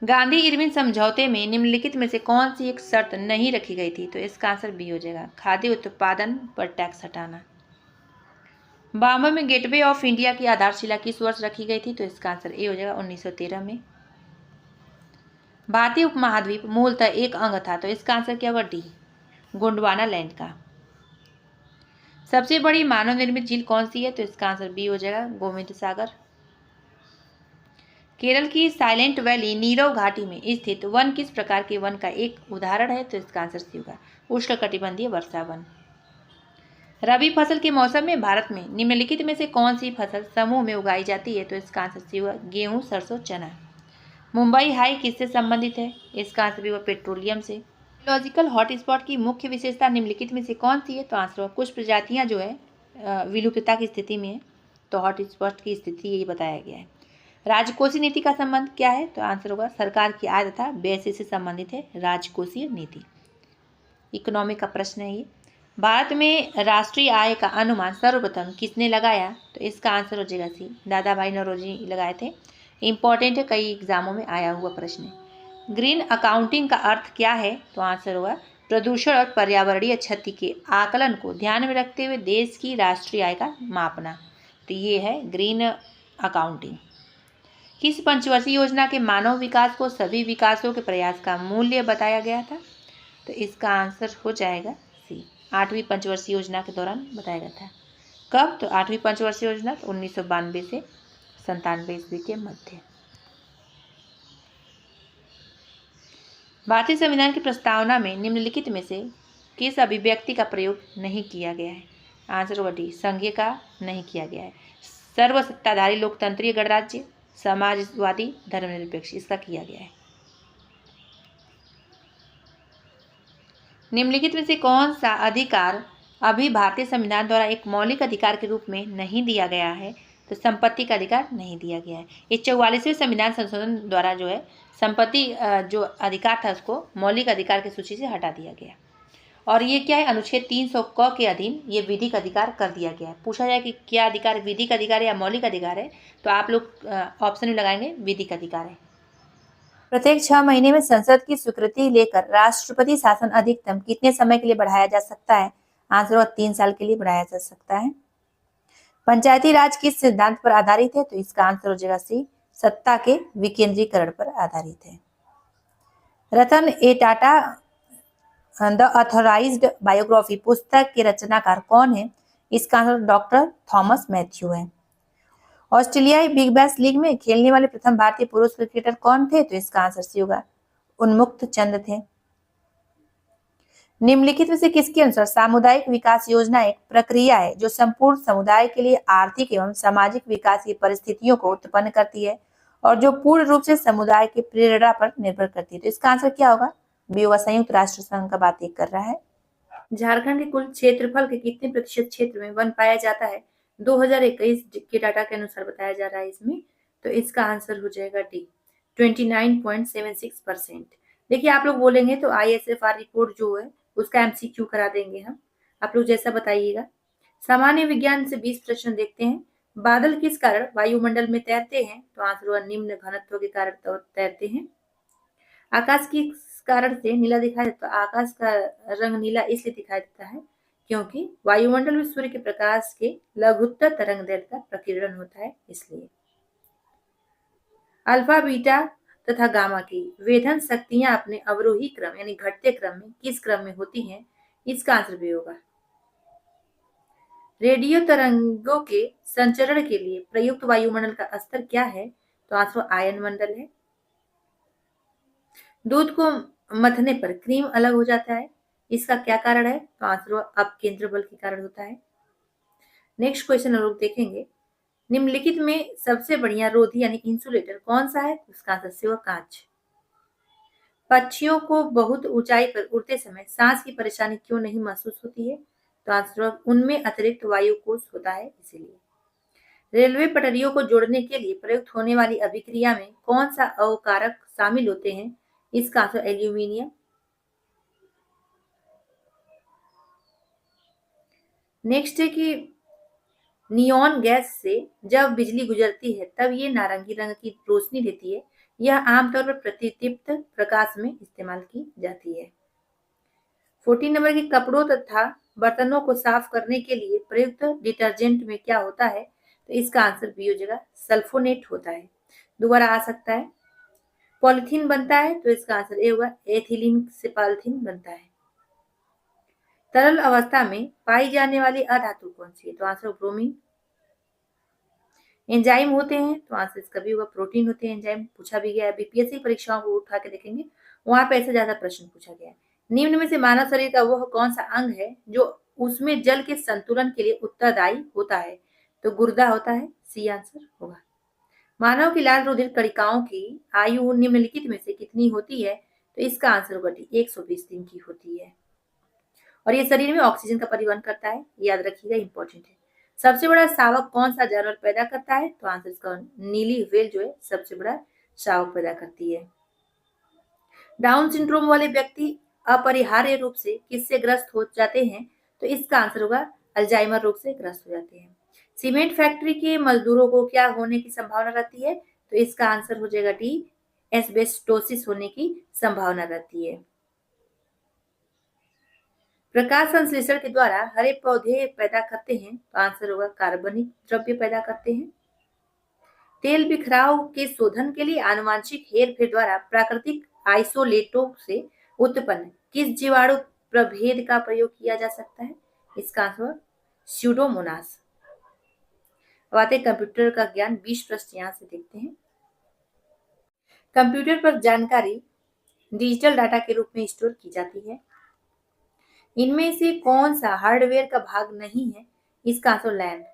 गांधी इरविन समझौते में निम्नलिखित में से कौन सी एक शर्त नहीं रखी गई थी? तो इसका आंसर बी हो जाएगा, खाद्य उत्पादन पर टैक्स हटाना। बॉम्बे में गेटवे ऑफ इंडिया की आधारशिला किस वर्ष रखी गई थी? तो इसका आंसर ए हो जाएगा, 1913 में। भारतीय उपमहाद्वीप मूलतः एक अंग था। तो इसका आंसर क्या होगा, डी, गोंडवाना लैंड का। सबसे बड़ी मानव निर्मित झील कौन सी है? तो इसका आंसर बी हो जाएगा, गोविंद सागर। केरल की साइलेंट वैली नीरव घाटी में स्थित वन किस प्रकार के वन का एक उदाहरण है? तो इसका आंसर सी होगा उष्णकटिबंधीय वर्षा वन। रबी फसल के मौसम में भारत में निम्नलिखित में से कौन सी फसल समूह में उगाई जाती है? तो इसका आंसर सी होगा गेहूं, सरसों, चना। मुंबई हाई किससे संबंधित है? इसका आंसर भी होगा पेट्रोलियम से। इकोलॉजिकल हॉटस्पॉट की मुख्य विशेषता निम्नलिखित में से कौन सी है? तो आंसर होगा कुछ प्रजातियां जो है विलुप्तता की स्थिति में है, तो हॉटस्पॉट की स्थिति यही बताया गया है। राजकोषीय नीति का संबंध क्या है? तो आंसर होगा सरकार की आय तथा व्यय से संबंधित है राजकोषीय नीति। इकोनॉमिक का प्रश्न है ये। भारत में राष्ट्रीय आय का अनुमान सर्वप्रथम किसने लगाया? तो इसका आंसर हो जाएगा सी, दादा भाई नौरोजी लगाए थे। इंपॉर्टेंट है, कई एग्जामों में आया हुआ प्रश्न है। ग्रीन अकाउंटिंग का अर्थ क्या है? तो आंसर होगा प्रदूषण और पर्यावरणीय क्षति के आकलन को ध्यान में रखते हुए देश की राष्ट्रीय आय का मापना, तो ये है ग्रीन अकाउंटिंग। किस पंचवर्षीय योजना के मानव विकास को सभी विकासों के प्रयास का मूल्य बताया गया था? तो इसका आंसर हो जाएगा सी, 8वीं पंचवर्षीय योजना के दौरान बताया गया था। कब? तो 8वीं पंचवर्षीय योजना 1992 से 97 ईस्वी के मध्य। भारतीय संविधान की प्रस्तावना में निम्नलिखित में से किस अभिव्यक्ति का प्रयोग नहीं किया गया है? आंसर होगा डी, संघीय का नहीं किया गया है। सर्वसत्ताधारी लोकतंत्रीय गणराज्य, समाजवादी, धर्मनिरपेक्ष, इसका किया गया है। निम्नलिखित में से कौन सा अधिकार अभी भारतीय संविधान द्वारा एक मौलिक अधिकार के रूप में नहीं दिया गया है? तो संपत्ति का अधिकार नहीं दिया गया है। ये 44वें संविधान संशोधन द्वारा जो है संपत्ति जो अधिकार था उसको मौलिक अधिकार की सूची से हटा दिया गया। और ये क्या है? अनुच्छेद 300 क के अधीन ये विधिक अधिकार कर दिया गया है। पूछा जाए कि क्या अधिकार विधिक अधिकार है या मौलिक अधिकार है, तो आप लोग ऑप्शन में लगाएंगे विधिक अधिकार है। प्रत्येक 6 महीने में संसद की स्वीकृति लेकर राष्ट्रपति शासन अधिकतम कितने समय के लिए बढ़ाया जा सकता है? आंसर होगा 3 साल के लिए बढ़ाया जा सकता है। पंचायती राज किस सिद्धांत पर आधारित है? तो इसका आंसर हो जाएगा सी, सत्ता के विकेंद्रीकरण पर आधारित है। रतन ए टाटा द ऑथराइज्ड बायोग्राफी पुस्तक के रचनाकार कौन है? इसका आंसर डॉक्टर थॉमस मैथ्यू है। ऑस्ट्रेलियाई बिग बैश लीग में खेलने वाले प्रथम भारतीय पुरुष क्रिकेटर कौन थे? तो इसका आंसर सी होगा उन्मुक्त चंद थे। निम्नलिखित में से किसके अनुसार सामुदायिक विकास योजना एक प्रक्रिया है जो संपूर्ण समुदाय के लिए आर्थिक एवं सामाजिक विकास की परिस्थितियों को उत्पन्न करती है और जो पूर्ण रूप से समुदाय की प्रेरणा पर निर्भर करती है? तो इसका आंसर क्या होगा? बी होगा, संयुक्त राष्ट्र संघ का बात कर रहा है। झारखंड के कुल क्षेत्रफल के कितने प्रतिशत क्षेत्र में वन पाया जाता है? 2021 के डाटा के अनुसार बताया जा रहा है इसमें, तो इसका आंसर हो जाएगा डी, 29.76%। देखिए आप लोग बोलेंगे तो ISFR रिपोर्ट जो है उसका MCQ करा देंगे हम, आप लोग जैसा बताइएगा। सामान्य विज्ञान से 20 प्रश्न देखते हैं। बादल किस कारण वायुमंडल में तैरते हैं? तो आंसर होगा निम्न घनत्व के कारण तैरते हैं। आकाश किस कारण से नीला दिखाई देता है? आकाश का रंग नीला इसलिए दिखाई देता है क्योंकि वायुमंडल में सूर्य के प्रकाश के लघुत्तर तरंगदैर्घ्य का प्रकीर्णन होता है, इसलिए। अल्फा, बीटा तथा गामा की वेधन शक्तियां अपने अवरोही क्रम यानी घटते क्रम में किस क्रम में होती हैं? इसका आंसर भी होगा। रेडियो तरंगों के संचरण के लिए प्रयुक्त वायुमंडल का स्तर क्या है? तो आंसर आयन मंडल है। दूध को मथने पर क्रीम अलग हो जाता है, इसका क्या कारण है? तो आंसर अपकेंद्र बल के कारण होता है। नेक्स्ट क्वेश्चन हम लोग देखेंगे, निम्नलिखित में सबसे बढ़िया रोधी यानी इंसुलेटर कौन सा है? उसका आंसर से होगा कांच। पक्षियों को बहुत ऊंचाई पर उड़ते समय सांस की परेशानी क्यों नहीं महसूस होती है? तो आंसर उनमें अतिरिक्त वायु कोश होता है, इसीलिए। रेलवे पटरियों को जोड़ने के लिए प्रयुक्त होने वाली अभिक्रिया में कौन सा अवकारक शामिल होते हैं? इसका आंसर एल्यूमिनियम। नेक्स्ट है कि नियॉन गैस से जब बिजली गुजरती है तब ये नारंगी रंग की रोशनी देती है। यह आमतौर पर प्रतिदीप्त प्रकाश में इस्तेमाल की जाती है। 14 नंबर के कपड़ों तथा बर्तनों को साफ करने के लिए प्रयुक्त डिटर्जेंट में क्या होता है? तो इसका आंसर बी हो जाएगा, सल्फोनेट होता है। दोबारा आ सकता है। पॉलिथीन बनता है, तो इसका आंसर ए होगा, एथिलीन से पॉलिथीन बनता है। तरल अवस्था में पाई जाने वाली अधातु कौन सी है? तो आंसर ब्रोमीन। एंजाइम होते हैं तो आंसर इसका भी होगा प्रोटीन होते हैं एंजाइम, पूछा भी गया है। बीपीएससी परीक्षाओं को उठा के देखेंगे, वहां पे ऐसे ज्यादा प्रश्न पूछा गया है। निम्न में से मानव शरीर का वह कौन सा अंग है जो उसमें जल के संतुलन के लिए उत्तरदायी होता है? तो गुर्दा होता है, सी आंसर होगा। मानव की लाल रुधिर कणिकाओं की आयु निम्नलिखित में से कितनी होती है? तो इसका आंसर होगा डी, 120 दिन की होती है। और ये शरीर में ऑक्सीजन का परिवहन करता है, याद रखिएगा, इंपॉर्टेंट है। सबसे बड़ा शावक कौन सा जानवर पैदा करता है? तो आंसर इसका नीली व्हेल जो है सबसे बड़ा शावक पैदा करती है। डाउन सिंड्रोम वाले व्यक्ति अपरिहार्य रूप से किससे ग्रस्त हो जाते हैं? तो इसका आंसर होगा अल्जाइमर रोग से ग्रस्त हो जाते हैं। सीमेंट फैक्ट्री के मजदूरों को क्या होने की संभावना रहती है? तो इसका आंसर हो जाएगा डी, एस्बेस्टोसिस होने की संभावना रहती है। प्रकाश संश्लेषण के द्वारा हरे पौधे पैदा करते हैं, तो आंसर होगा कार्बनिक द्रव्य पैदा करते हैं। तेल बिखराव के शोधन के लिए आनुवांशिक हेरफेर द्वारा प्राकृतिक आइसोलेटों से उत्पन्न किस जीवाणु प्रभेद का प्रयोग किया जा सकता है? इसका आंसर स्यूडोमोनास। अब आते हैं कंप्यूटर का ज्ञान, 20 प्रश्न यहाँ से देखते हैं। कंप्यूटर पर जानकारी डिजिटल डाटा के रूप में स्टोर की जाती है। इनमें से कौन सा हार्डवेयर का भाग नहीं है? इसका आंसर लैन।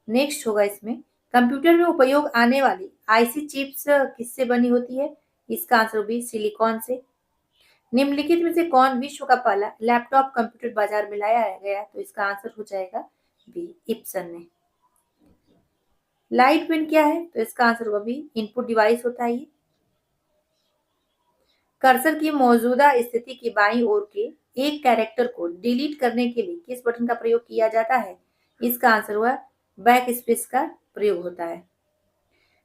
नेक्स्ट होगा इसमें कंप्यूटर में उपयोग आने वाली आईसी चिप्स किससे बनी होती है? इसका आंसर भी सिलिकॉन से। निम्नलिखित में से कौन विश्व का पहला लैपटॉप कंप्यूटर बाजार में लाया गया? तो इसका आंसर हो जाएगा बी, इप्सन ने। लाइट पेन क्या है? तो इसका आंसर होगा बी, इनपुट डिवाइस होता है ये। कर्सर की मौजूदा स्थिति की बाईं ओर के एक कैरेक्टर को डिलीट करने के लिए किस बटन का प्रयोग किया जाता है? इसका आंसर हुआ बैक स्पेस का प्रयोग होता है।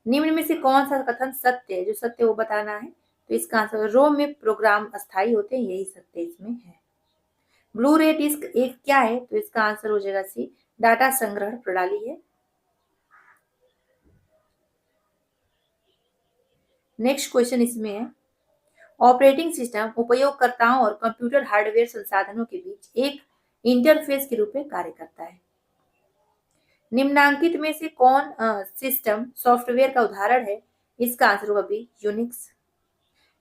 निम्न में से कौन सा कथन सत्य है? जो सत्य वो बताना है, तो इसका आंसर रोम में प्रोग्राम अस्थायी होते हैं, यही सत्य इसमें है। ब्लू रे डिस्क एक क्या है? तो इसका आंसर हो जाएगा सी, डाटा संग्रहण प्रणाली है। नेक्स्ट क्वेश्चन इसमें है ऑपरेटिंग सिस्टम उपयोगकर्ताओं और कंप्यूटर हार्डवेयर संसाधनों के बीच एक इंटरफेस के रूप में कार्य करता है। निम्नांकित में से कौन सिस्टम सॉफ्टवेयर का उदाहरण है? इसका आंसर होगा बी, यूनिक्स।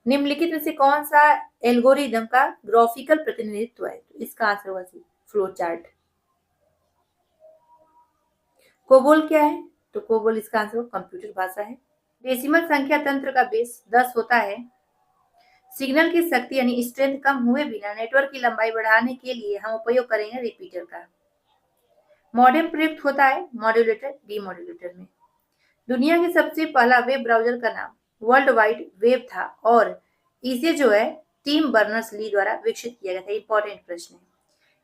निम्नलिखित में से कौन सा एल्गोरिदम का ग्राफिकल प्रतिनिधित्व है? तो इसका आंसर होगा सी, फ्लो चार्ट। कोबोल क्या है? तो कोबोल इसका आंसर कंप्यूटर भाषा है। डेसिमल संख्या तंत्र का बेस 10 होता है। सिग्नल की शक्ति यानी स्ट्रेंथ कम हुए बिना नेटवर्क की लंबाई बढ़ाने के लिए हम उपयोग करेंगे रिपीटर का। मॉडेम प्रयुक्त होता है मॉड्यूलेटर, डीमॉड्यूलेटर में। दुनिया के सबसे पहला वेब ब्राउजर का नाम वर्ल्ड वाइड वेब था और इसे जो है टिम बर्नर्स-ली द्वारा विकसित किया गया था। इंपॉर्टेंट प्रश्न है।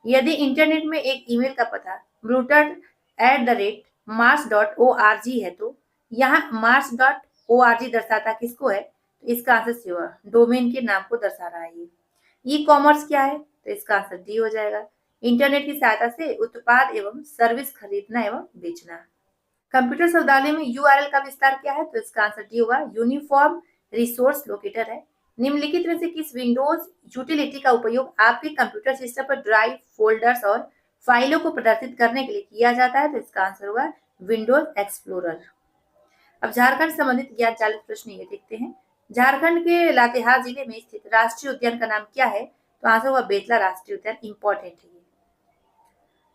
यदि इंटरनेट में एक ईमेल का पता brutal@mars.org है तो यहाँ mars.org दर्शाता किसको है? तो इसका आंसर सी होगा, डोमेन के नाम को दर्शा रहा है ये। ई कॉमर्स क्या है? तो इसका आंसर डी हो जाएगा, इंटरनेट की सहायता से उत्पाद एवं सर्विस खरीदना एवं बेचना। कंप्यूटर शब्दावली में यूआरएल का विस्तार क्या है? तो इसका आंसर डी होगा, यूनिफॉर्म रिसोर्स लोकेटर है। निम्नलिखित में से किस विंडोज यूटिलिटी का उपयोग आपके कंप्यूटर सिस्टम पर ड्राइव, फोल्डर्स और फाइलों को प्रदर्शित करने के लिए किया जाता है? तो इसका आंसर होगा विंडोज एक्सप्लोरर। अब झारखंड संबंधित ज्ञान 40 प्रश्न ये देखते हैं। झारखंड के लातेहार जिले में स्थित राष्ट्रीय उद्यान का नाम क्या है? तो आंसर होगा बेतला राष्ट्रीय उद्यान। इंपॉर्टेंट है ये।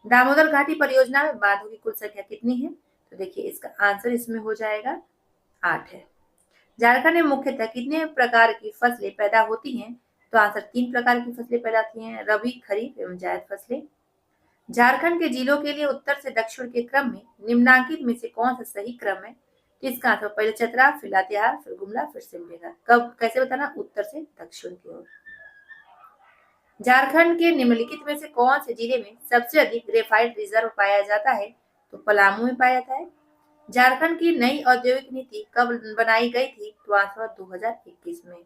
दामोदर घाटी परियोजना में बांधों की कुल संख्या कितनी है? तो देखिए इसका आंसर इसमें हो जाएगा 8 है। झारखंड में मुख्यतः कितने प्रकार की फसलें पैदा होती हैं? तो आंसर 3 प्रकार की फसलें पैदा होती हैं, रबी, खरीफ एवं जायद फसलें। झारखंड के जिलों के लिए उत्तर से दक्षिण के क्रम में निम्नांकित में से कौन सा सही क्रम है? तो इसका आंसर पहले चतरा, फिर लातेहार, फिर गुमला, फिर सिमडेगा। कब कैसे बताना? उत्तर से दक्षिण की ओर। झारखंड के निम्नलिखित में से कौन से जिले में सबसे अधिक ग्रेफाइट रिजर्व पाया जाता है? तो पलामू में पाया जाता है। झारखंड की नई औद्योगिक नीति कब बनाई गई थी? तो आंसर 2021 में।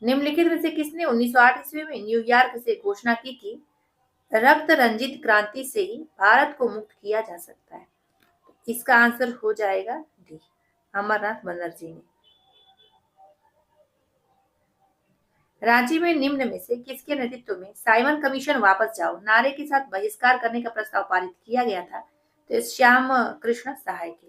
निम्नलिखित में से किसने 1908 ईस्वी में न्यूयॉर्क से घोषणा की कि रक्त रंजित क्रांति से ही भारत को मुक्त किया जा सकता है? इसका आंसर हो जाएगा डी, अमरनाथ बनर्जी ने। रांची में निम्न में से किसके नेतृत्व में साइमन कमीशन वापस जाओ नारे के साथ बहिष्कार करने का प्रस्ताव पारित किया गया था? तो श्याम कृष्ण सहाय के।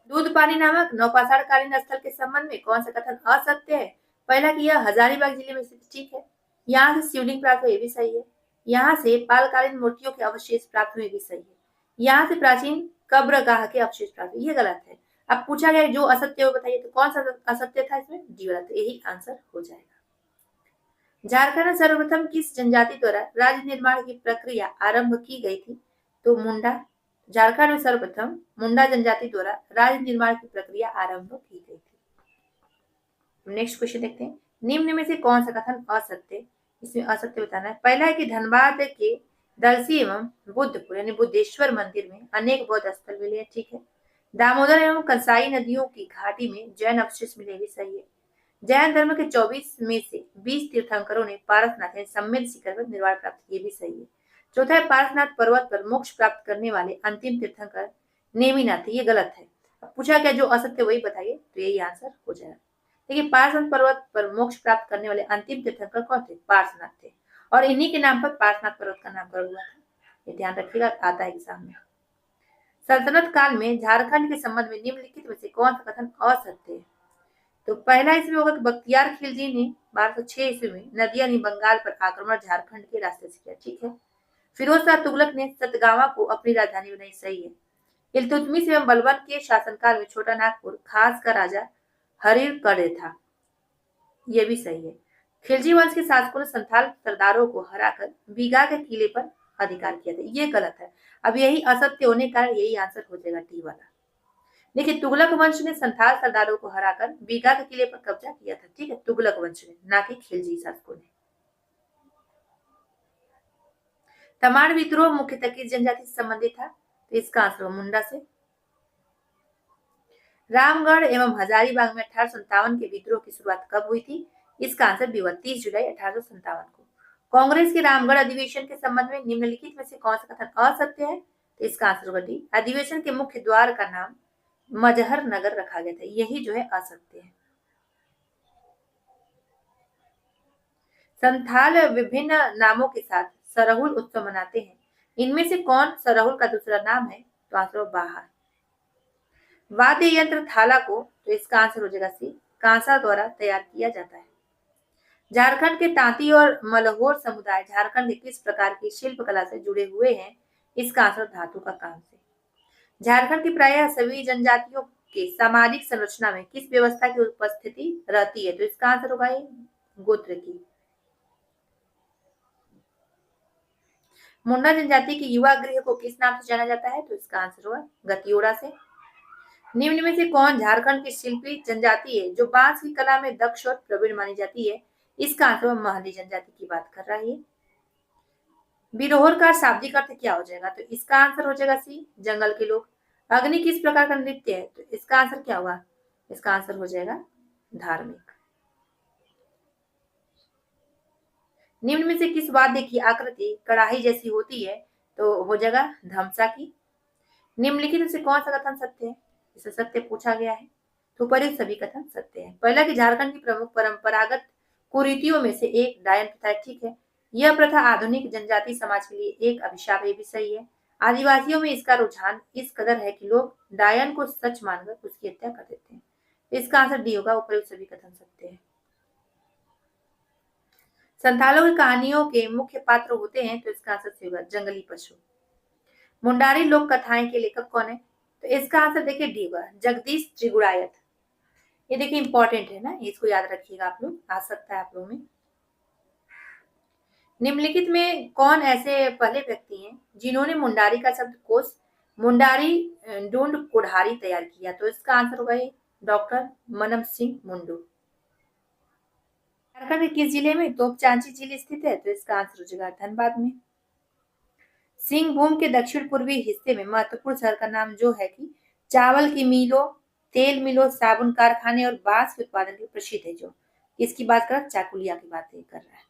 दूध पानी नामक नौपाषाणकालीन स्थल के संबंध में कौन सा कथन असत्य है? पहला कि यह हजारीबाग जिले में स्थित, ठीक है। यहाँ से शिवलिंग प्राप्त हुए, भी सही है। यहाँ से पालकालीन मूर्तियों के अवशेष प्राप्त हुए, भी सही है। यहाँ से प्राचीन कब्रगाह के अवशेष प्राप्त हुए, ये गलत है। अब पूछा गया जो असत्य हो बताइए, तो कौन सा असत्य था इसमें? डी वाला, तो यही आंसर हो जाएगा। झारखंड में सर्वप्रथम किस जनजाति द्वारा राज्य निर्माण की प्रक्रिया आरंभ की गई थी? तो मुंडा। झारखंड में सर्वप्रथम मुंडा जनजाति द्वारा राज्य निर्माण की प्रक्रिया आरंभ की गई थी। नेक्स्ट क्वेश्चन देखते हैं, निम्न में से कौन सा कथन असत्य? इसमें असत्य बताना है। पहला है कि धनबाद के दलसी एवं बुद्धपुर यानी बुद्धेश्वर मंदिर में अनेक बौद्ध स्थल मिले हैं, ठीक है। दामोदर एवं कंसाई नदियों की घाटी में जैन अवशेष मिले, भी सही है। जैन धर्म के 24 में से 20 तीर्थंकरों ने पारसनाथ यानी सम्मेद शिखर पर निर्वाण प्राप्त किए, भी सही है। चौथा है पारसनाथ पर्वत पर मोक्ष प्राप्त करने वाले अंतिम तीर्थंकर नेमिनाथ, ये गलत है। अब पूछा क्या जो असत्य वही बताइए, तो यही आंसर हो जाएगा। देखिए पारसनाथ पर्वत पर मोक्ष प्राप्त करने वाले अंतिम तीर्थंकर कौन थे? पार्श्वनाथ थे, और इन्हीं के नाम पर पार्श्वनाथ पर्वत का नामकरण हुआ था। ये ध्यान रखिएगा, आता है एग्जाम में। सल्तनत काल में झारखंड के संबंध में निम्नलिखित में से कौन सा कथन असत्य है? तो पहला इसमें होगा कि बख्तियार खिलजी ने 1206 ईस्वी में नदिया यानी बंगाल पर आक्रमण झारखंड के रास्ते से किया, ठीक है। फिरोज शाह तुगलक ने सतगावा को अपनी राजधानी बनाई, सही है। इल्तुतमिश एवं बलबन के शासनकाल में छोटा नागपुर खास का राजा हरिरकड़े था, यह भी सही है। खिलजी वंश के शासकों ने संथाल सरदारों को हराकर बीगा के किले पर अधिकार किया था, ये गलत है। अब यही असत्य होने का यही आंसर हो जाएगा, टी वाला। देखिए तुगलक वंश ने संथाल सरदारों को हराकर बीगा के किले पर कब्जा किया था, ठीक है, तुगलक वंश ने, ना कि खिलजी शासकों ने। तमाड़ विद्रोह मुख्यतः किस जनजाति से संबंधित था? तो इसका आंसर मुंडा से। रामगढ़ एवं हजारीबाग में 1857 के विद्रोह की शुरुआत कब हुई थी? इसका आंसर भी हुआ 30 जुलाई 1857 को। कांग्रेस के रामगढ़ अधिवेशन के संबंध में निम्नलिखित में से कौन सा कथन असत्य है? तो इसका आंसर होगा डी। अधिवेशन के मुख्य द्वार का नाम मजहर नगर रखा गया था, यही जो है असत्य है। संथाल विभिन्न नामों के साथ सरहुल उत्सव मनाते हैं, इनमें से कौन सरहुल का दूसरा नाम है? तो आंसर बाहर। वाद्य यंत्र थाला को, तो इसका आंसर हो जाएगा सी, कांसा द्वारा तैयार किया जाता है। झारखंड के तांती और मलहोर समुदाय झारखंड के किस प्रकार की शिल्प कला से जुड़े हुए हैं? इसका आंसर धातु का काम से। झारखंड की प्रायः सभी जनजातियों के सामाजिक संरचना में किस व्यवस्था की उपस्थिति रहती है? तो इसका आंसर होगा गोत्र की। मुंडा जनजाति के युवा गृह को किस नाम से जाना जाता है? तो इसका आंसर होगा गतियोड़ा से। निम्न में से कौन झारखंड की शिल्पी जनजाति है जो बांस की कला में दक्ष और प्रवीण मानी जाती है? इसका आंसर महली जनजाति की बात कर रहा है। बिरोहर का शाब्दिक अर्थ क्या हो जाएगा? तो इसका आंसर हो जाएगा सी, जंगल के लोग। अग्नि किस प्रकार का नृत्य है? तो इसका आंसर क्या होगा? इसका आंसर हो जाएगा धार्मिक। निम्न में से किस वाद्य की आकृति कड़ाही जैसी होती है? तो हो जाएगा धमसा की। निम्नलिखित में से कौन सा कथन सत्य है? इसे सत्य पूछा गया है, तो ऊपर सभी कथन सत्य है। पहला कि झारखंड की प्रमुख परंपरागत कुरीतियों में से एक डायन प्रथा है, ठीक है। यह प्रथा आधुनिक जनजाति समाज के लिए एक अभिशाप है, भी सही है। आदिवासियों में इसका रुझान इस कदर है कि लोग डायन को सच मानकर उसकी हत्या कर देते हैं। इसका आंसर डी होगा, ऊपर सभी कथन सत्य है। संथालों की कहानियों के मुख्य पात्र होते हैं, तो इसका आंसर सी होगा जंगली पशु। मुंडारी लोक कथाएं के लेखक कौन है? तो इसका आंसर देखिए डी होगा, जगदीश त्रिगुड़ायत। ये देखिए इंपॉर्टेंट है ना, इसको याद रखिएगा, आप लोग आ सकता है आप लोग में। निम्नलिखित में कौन ऐसे पहले व्यक्ति हैं जिन्होंने मुंडारी का शब्द कोश मुंडारी डूंड कुढ़ारी तैयार किया? तो इसका आंसर होगा डॉक्टर मनम सिंह मुंडू। झारखंड के किस जिले में तोपचांची झील स्थित है? तो इसका आंसर हो जाएगा धनबाद में। सिंहभूम के दक्षिण पूर्वी हिस्से में महत्वपूर्ण शहर का नाम जो है कि चावल की मिलों, तेल मिलों, साबुन कारखाने और बांस के उत्पादन के प्रसिद्ध है, जो इसकी बात कर चाकुलिया की बात कर रहा है।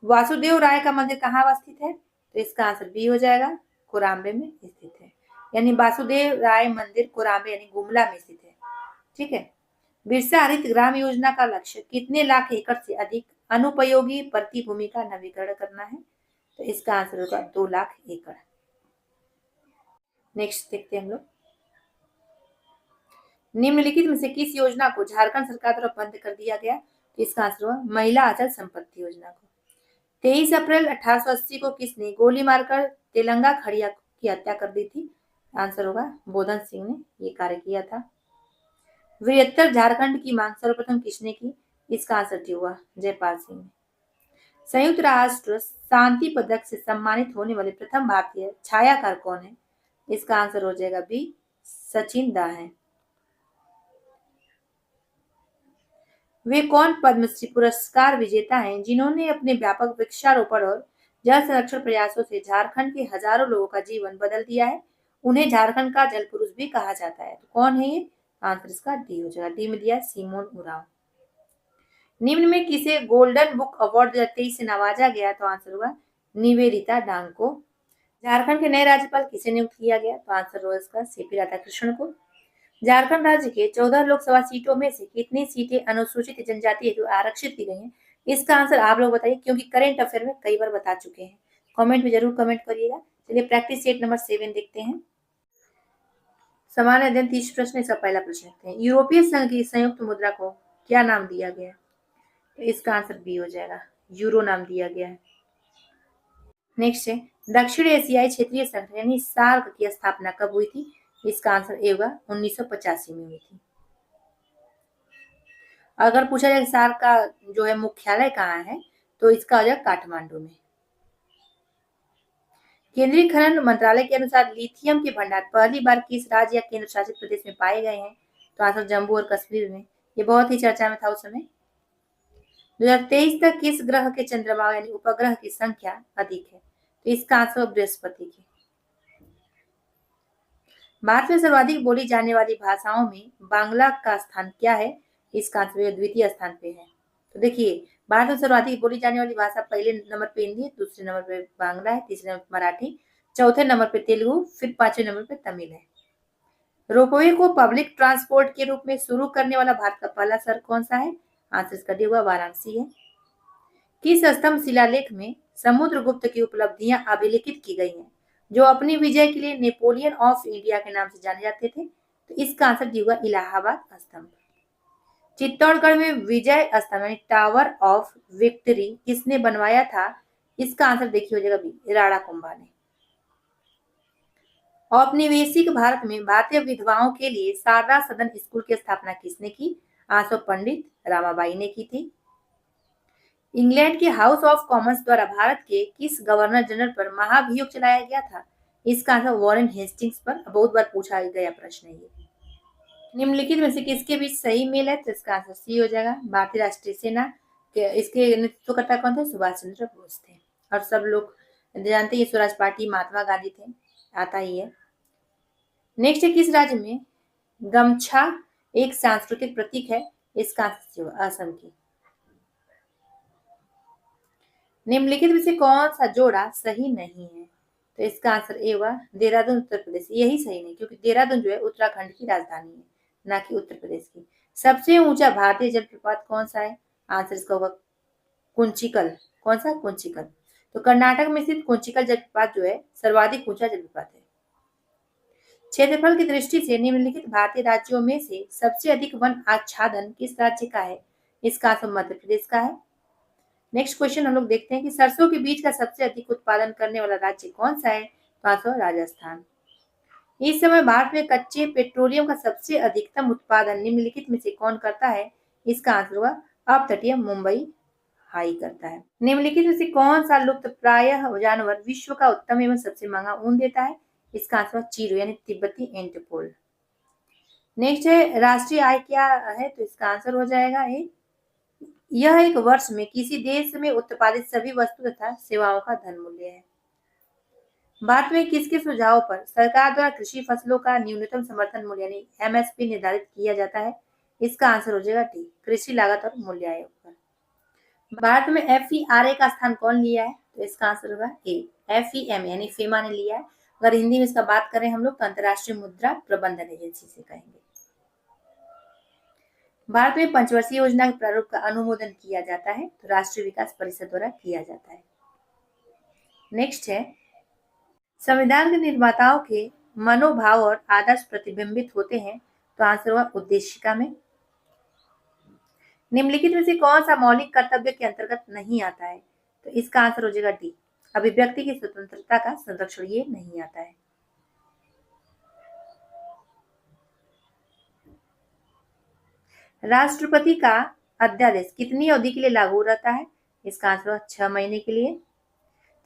वासुदेव राय का मंदिर कहाँ स्थित है? तो इसका आंसर बी हो जाएगा, कोराम्बे में स्थित है। यानी वासुदेव राय मंदिर कोराम्बे यानी गुमला में स्थित है, ठीक है। बिरसा हरित ग्राम योजना का लक्ष्य कितने लाख एकड़ से अधिक अनुपयोगी प्रति भूमि का नवीकरण करना है? तो इसका आंसर होगा 2 लाख एकड़। नेक्स्ट देखते हैं हम लोग, निम्नलिखित में से किस योजना को झारखंड सरकार द्वारा बंद कर दिया गया? तो इसका आंसर हुआ महिला अचल संपत्ति योजना को। 23 अप्रैल 1880 को किसने गोली मारकर तेलंगा खड़िया की हत्या कर दी थी? आंसर होगा बोधन सिंह ने ये कार्य किया था। वृहत्तर झारखंड की मांग सर्वप्रथम किसने की? इसका आंसर टी हुआ जयपाल सिंह ने। संयुक्त राष्ट्र शांति पदक से सम्मानित होने वाले प्रथम भारतीय छायाकार कौन है? इसका आंसर हो जाएगा बी सचिन दा है। वे कौन पद्मश्री पुरस्कार विजेता हैं जिन्होंने अपने व्यापक वृक्षारोपण और जल संरक्षण प्रयासों से झारखंड के हजारों लोगों का जीवन बदल दिया है? उन्हें झारखंड का जल पुरुष भी कहा जाता है। तो कौन है ये? आंसर इसका डी हो जाएगा। डी में दिया सिमोन उरांव। निम्न में किसे गोल्डन बुक अवार्ड 2023 से नवाजा गया? तो आंसर होगा निवेदिता डांग को। झारखंड के नए राज्यपाल किसे नियुक्त किया गया? तो आंसर होगा इसका सीपी राधाकृष्णन को। झारखंड राज्य के 14 लोकसभा सीटों में से कितनी सीटें अनुसूचित जनजाति हेतु आरक्षित की गई हैं? इसका आंसर आप लोग बताइए, क्योंकि करंट अफेयर में कई बार बता चुके हैं। कमेंट में जरूर कमेंट करिएगा। चलिए प्रैक्टिस सेट नंबर 7 देखते हैं। सामान्य अध्ययन 30 प्रश्न, इसका पहला प्रश्न देखते हैं। यूरोपीय संघ की संयुक्त मुद्रा को क्या नाम दिया गया? तो इसका आंसर बी हो जाएगा, यूरो नाम दिया गया है। नेक्स्ट है, दक्षिण एशियाई क्षेत्रीय संगठन यानी सार्क की स्थापना कब हुई थी? इसका आंसर ए होगा 1985 में हुई थी। अगर पूछा जाए सार्क का जो है मुख्यालय कहाँ है, तो इसका हो जाएगा काठमांडू में। केंद्रीय खनन मंत्रालय के अनुसार लिथियम के भंडार पहली बार किस राज्य या केंद्र शासित प्रदेश में पाए गए हैं? तो आंसर जम्मू और कश्मीर में। ये बहुत ही चर्चा में था उस समय। 2023 तक किस ग्रह के चंद्रमा यानी उपग्रह की संख्या अधिक है? तो इसका आंसर बृहस्पति की। भारत में सर्वाधिक बोली जाने वाली भाषाओं में बांग्ला का स्थान क्या है? इसका आंसर द्वितीय स्थान पे है। तो देखिए, भारत में सर्वाधिक बोली जाने वाली भाषा पहले नंबर पे हिंदी है, दूसरे नंबर पे बांग्ला है, तीसरे नंबर पे मराठी, चौथे नंबर पे तेलुगु, फिर पांचवें नंबर पे तमिल है। रोपवे को पब्लिक ट्रांसपोर्ट के रूप में शुरू करने वाला भारत का पहला शहर कौन सा है? आंसर इसका डी होगा वाराणसी है। किस स्तंभ शिलालेख में समुद्रगुप्त की उपलब्धियां अभिलिखित की गई हैं, जो अपनी विजय के लिए नेपोलियन ऑफ इंडिया के नाम से जाने जाते थे? तो इसका आंसर डी होगा इलाहाबाद स्तंभ। चित्तौड़गढ़ में विजय स्तंभ यानी टावर ऑफ विक्ट्री किसने बनवाया था? इसका आंसर देखिए हो जाएगा बी राणा कुंभा ने। औपनिवेशिक भारत में भारतीय विधवाओं के लिए शारदा सदन स्कूल की स्थापना किसने की? आंसर पंडित रामाबाई ने की थी। इंग्लैंड के हाउस ऑफ कॉमन्स द्वारा भारत के किस गवर्नर जनरल पर महाभियोग चलाया गया था? इसका आंसर वॉरेन हेस्टिंग्स पर। बहुत बार पूछा गया प्रश्न है ये। निम्नलिखित में से किसके बीच सही मेल है? तो इसका आंसर सी हो जाएगा भारतीय राष्ट्रीय सेना के। इसके नेतृत्वकर्ता कौन थे? सुभाष चंद्र बोस थे। और सब लोग जानते हैं स्वराज पार्टी महात्मा गांधी थे, आता ही है। नेक्स्ट है, किस राज्य में गमछा एक सांस्कृतिक प्रतीक है? इसका आंसर असम की। निम्नलिखित में से कौन सा जोड़ा सही नहीं है? तो इसका आंसर ए होगा देहरादून उत्तर प्रदेश। यही सही नहीं, क्योंकि देहरादून जो है उत्तराखंड की राजधानी है, ना कि उत्तर प्रदेश की। सबसे ऊंचा भारतीय जलप्रपात कौन सा है? आंसर इसका होगा कुंचिकल। कौन सा? कुंचिकल। तो कर्नाटक में स्थित कुंचिकल जलप्रपात जो है सर्वाधिक ऊंचा जलप्रपात है। क्षेत्रफल की दृष्टि से निम्नलिखित भारतीय राज्यों में से सबसे अधिक वन आच्छादन किस राज्य का है? इसका आंसर मध्य प्रदेश का है। नेक्स्ट क्वेश्चन हम लोग देखते हैं कि सरसों के बीज का सबसे अधिक उत्पादन करने वाला राज्य कौन सा है? तो आंसर राजस्थान। इस समय भारत में कच्चे पेट्रोलियम का सबसे अधिकतम उत्पादन निम्नलिखित में से कौन करता है? इसका आंसर होगा अपतटीय मुंबई हाई करता है। निम्नलिखित में से कौन सा लुप्त प्रायः जानवर विश्व का उत्तम एवं सबसे महंगा ऊन देता है? इसका आंसर चीरू यानी तिब्बती एंटपोल। नेक्स्ट है, राष्ट्रीय आय क्या है? तो इसका आंसर हो जाएगा यह एक वर्ष में किसी देश में उत्पादित सभी वस्तु तथा सेवाओं का धन मूल्य है। भारत में किसके सुझाव पर सरकार द्वारा कृषि फसलों का न्यूनतम समर्थन मूल्य यानी एमएसपी निर्धारित किया जाता है? इसका आंसर हो जाएगा डी कृषि लागत और मूल्य आयोग पर। भारत में एफईआरए का स्थान कौन लिया है? तो इसका आंसर होगा ए एफईएम यानी फेमा ने लिया है। अगर हिंदी में इसका बात करें हम लोग तो अंतर्राष्ट्रीय मुद्रा प्रबंधन एजेंसी से कहेंगे। भारत में पंचवर्षीय योजना के प्रारूप का अनुमोदन किया जाता है तो राष्ट्रीय विकास परिषद द्वारा किया जाता है। नेक्स्ट है, संविधान के निर्माताओं के मनोभाव और आदर्श प्रतिबिंबित होते हैं, तो आंसर होगा उद्देशिका में। निम्नलिखित में से कौन सा मौलिक कर्तव्य के अंतर्गत नहीं आता है, तो इसका आंसर हो जाएगा डी, अभिव्यक्ति की स्वतंत्रता का संरक्षण ये नहीं आता है। राष्ट्रपति का अध्यादेश कितनी अवधि के लिए लागू रहता है, इसका आंसर 6 महीने के लिए।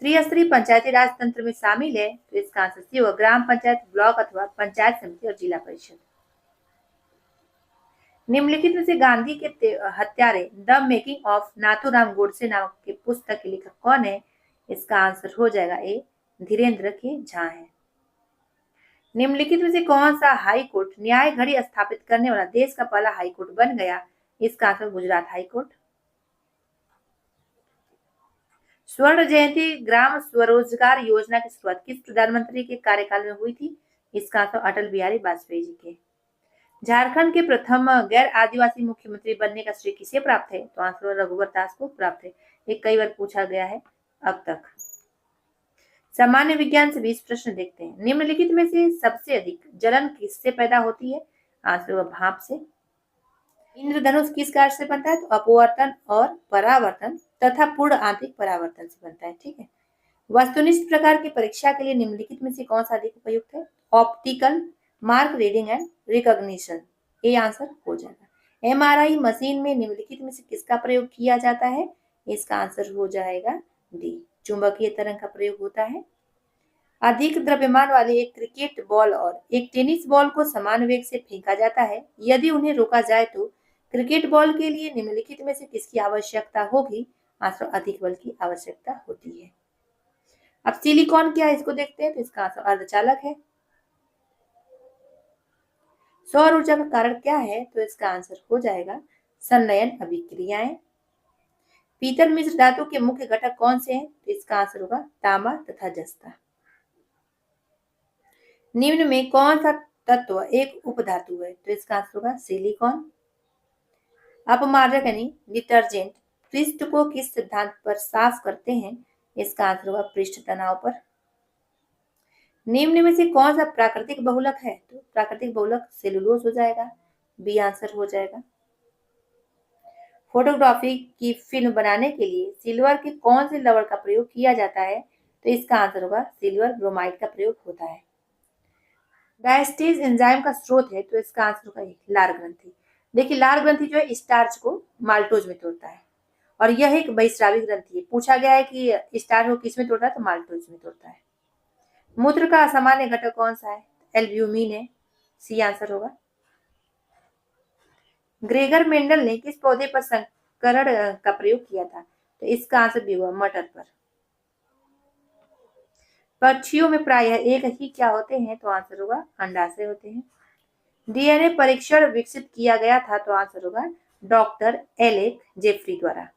त्रिस्तरीय पंचायती राज तंत्र में शामिल है, तो इसका आंसर सी होगा, ग्राम पंचायत, ब्लॉक अथवा पंचायत समिति और जिला परिषद। निम्नलिखित में से गांधी के हत्यारे the making of Nathuram Godse नामक की पुस्तक के लेखक कौन है, इसका आंसर हो जाएगा ए, धीरेन्द्र के झा है। निम्नलिखित में से कौन सा हाई कोर्ट न्याय घड़ी स्थापित करने वाला देश का पहला हाई कोर्ट बन गया, इसका आंसर गुजरात हाई कोर्ट। स्वर्ण जयंती ग्राम स्वरोजगार योजना की शुरुआत किस प्रधानमंत्री के कार्यकाल में हुई थी, इसका आंसर अटल बिहारी वाजपेयी जी के। झारखंड के प्रथम गैर आदिवासी मुख्यमंत्री बनने का श्रेय किसे प्राप्त है, तो आंसर रघुवर दास को प्राप्त है। ये कई बार पूछा गया है अब तक। सामान्य विज्ञान से 20 प्रश्न देखते हैं। निम्नलिखित में से सबसे अधिक जलन किससे पैदा होती है, आंसर भाप से। इंद्रधनुष किस कार्य से बनता है, तो अपवर्तन और परावर्तन तथा पूर्ण आंतरिक परावर्तन से बनता है। ठीक है। वस्तुनिष्ठ प्रकार की परीक्षा के लिए निम्नलिखित में से कौन सा अधिक उपयुक्त है, optical mark reading and recognition, ये आंसर हो जाएगा। एमआरआई मशीन में निम्नलिखित में से किसका प्रयोग किया जाता है, इसका आंसर हो जाएगा डी, चुंबकीय तरंग का प्रयोग होता है। अधिक द्रव्यमान वाले एक क्रिकेट बॉल और एक टेनिस बॉल को समान वेग से फेंका जाता है, यदि उन्हें रोका जाए तो क्रिकेट बॉल के लिए निम्नलिखित में से किसकी आवश्यकता होगी, आंसर अधिक बल की आवश्यकता होती है। अब सिलिकॉन क्या है इसको देखते हैं, तो इसका आंसर अर्धचालक है। सौर ऊर्जा का कारण क्या है, तो इसका आंसर हो जाएगा संलयन अभिक्रियाएं। पीतल मिश्र धातु के मुख्य घटक कौन से हैं, तो इसका आंसर होगा तांबा तथा जस्ता। निम्न में कौन सा तत्व एक उपधातु है, तो इसका आंसर होगा सिलिकॉन। अपमार्जक यानी डिटर्जेंट पृष्ठ को किस सिद्धांत पर साफ करते हैं, इसका आंसर होगा पृष्ठ तनाव पर। निम्न में से कौन सा प्राकृतिक बहुलक है, तो प्राकृतिक बहुलक सेलुलोज हो जाएगा, बी आंसर हो जाएगा। फोटोग्राफी की फिल्म बनाने के लिए सिल्वर के कौन से लवण का प्रयोग किया जाता है, तो इसका आंसर होगा सिल्वर ब्रोमाइड का प्रयोग होता है। डायस्टेज एंजाइम का स्रोत है, तो इसका आंसर होगा लार ग्रंथि। देखिए लार ग्रंथि जो है स्टार्च को माल्टोज में तोड़ता है और यह एक बहिस्रावी ग्रंथि है। पूछा गया है कि स्टार्च को किस में तोड़ता है, तो माल्टोज में तोड़ता है। मूत्र का असामान्य घटक कौन सा है, एल्ब्यूमिन है, सी आंसर होगा। ग्रेगर मेंडल ने किस पौधे पर संकरण का प्रयोग किया था, तो इसका आंसर भी हुआ मटर पर। पक्षियों में प्रायः एक ही क्या होते हैं, तो आंसर होगा अंडाशय होते हैं। डीएनए परीक्षण विकसित किया गया था, तो आंसर होगा डॉक्टर एलेक जेफरी द्वारा।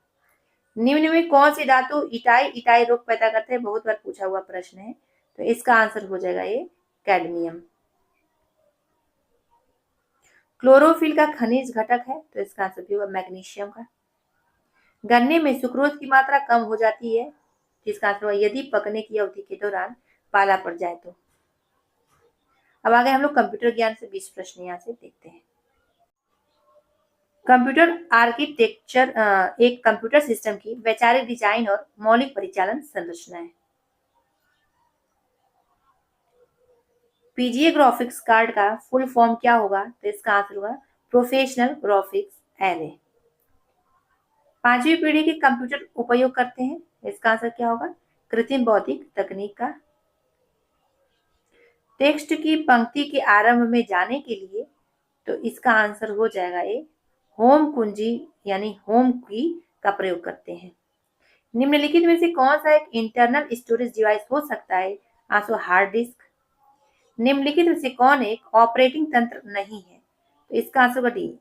निम्न में कौन सी धातु इटाई रोग पैदा करते हैं, बहुत बार पूछा हुआ प्रश्न है, तो इसका आंसर हो जाएगा ये कैडमियम। क्लोरोफिल का खनिज घटक है, तो इसका आंसर भी होगा मैग्नीशियम का। गन्ने में सुक्रोज की मात्रा कम हो जाती है, जिसका आंसर होगा यदि पकने की अवधि के दौरान पाला पड़ जाए तो। अब आगे हम लोग कंप्यूटर ज्ञान से 20 प्रश्न यहाँ से देखते हैं। कंप्यूटर आर्किटेक्चर एक कंप्यूटर सिस्टम की वैचारिक डिजाइन और मौलिक परिचालन संरचना है। पीजीए ग्राफिक्स कार्ड का फुल फॉर्म क्या होगा, तो इसका आंसर होगा प्रोफेशनल ग्राफिक्स एरे। 5वीं पीढ़ी के कंप्यूटर उपयोग करते हैं, इसका आंसर क्या होगा कृत्रिम बौद्धिक तकनीक का। टेक्स्ट की पंक्ति के आरंभ में जाने के लिए, तो इसका आंसर हो जाएगा ए होम कुंजी यानी होम की का प्रयोग करते हैं। निम्नलिखित में से कौन सा एक इंटरनल स्टोरेज डिवाइस हो सकता है, आंसर हार्ड डिस्क। निम्नलिखित में से कौन एक ऑपरेटिंग तंत्र नहीं है, तो इसका आंसर होगा डी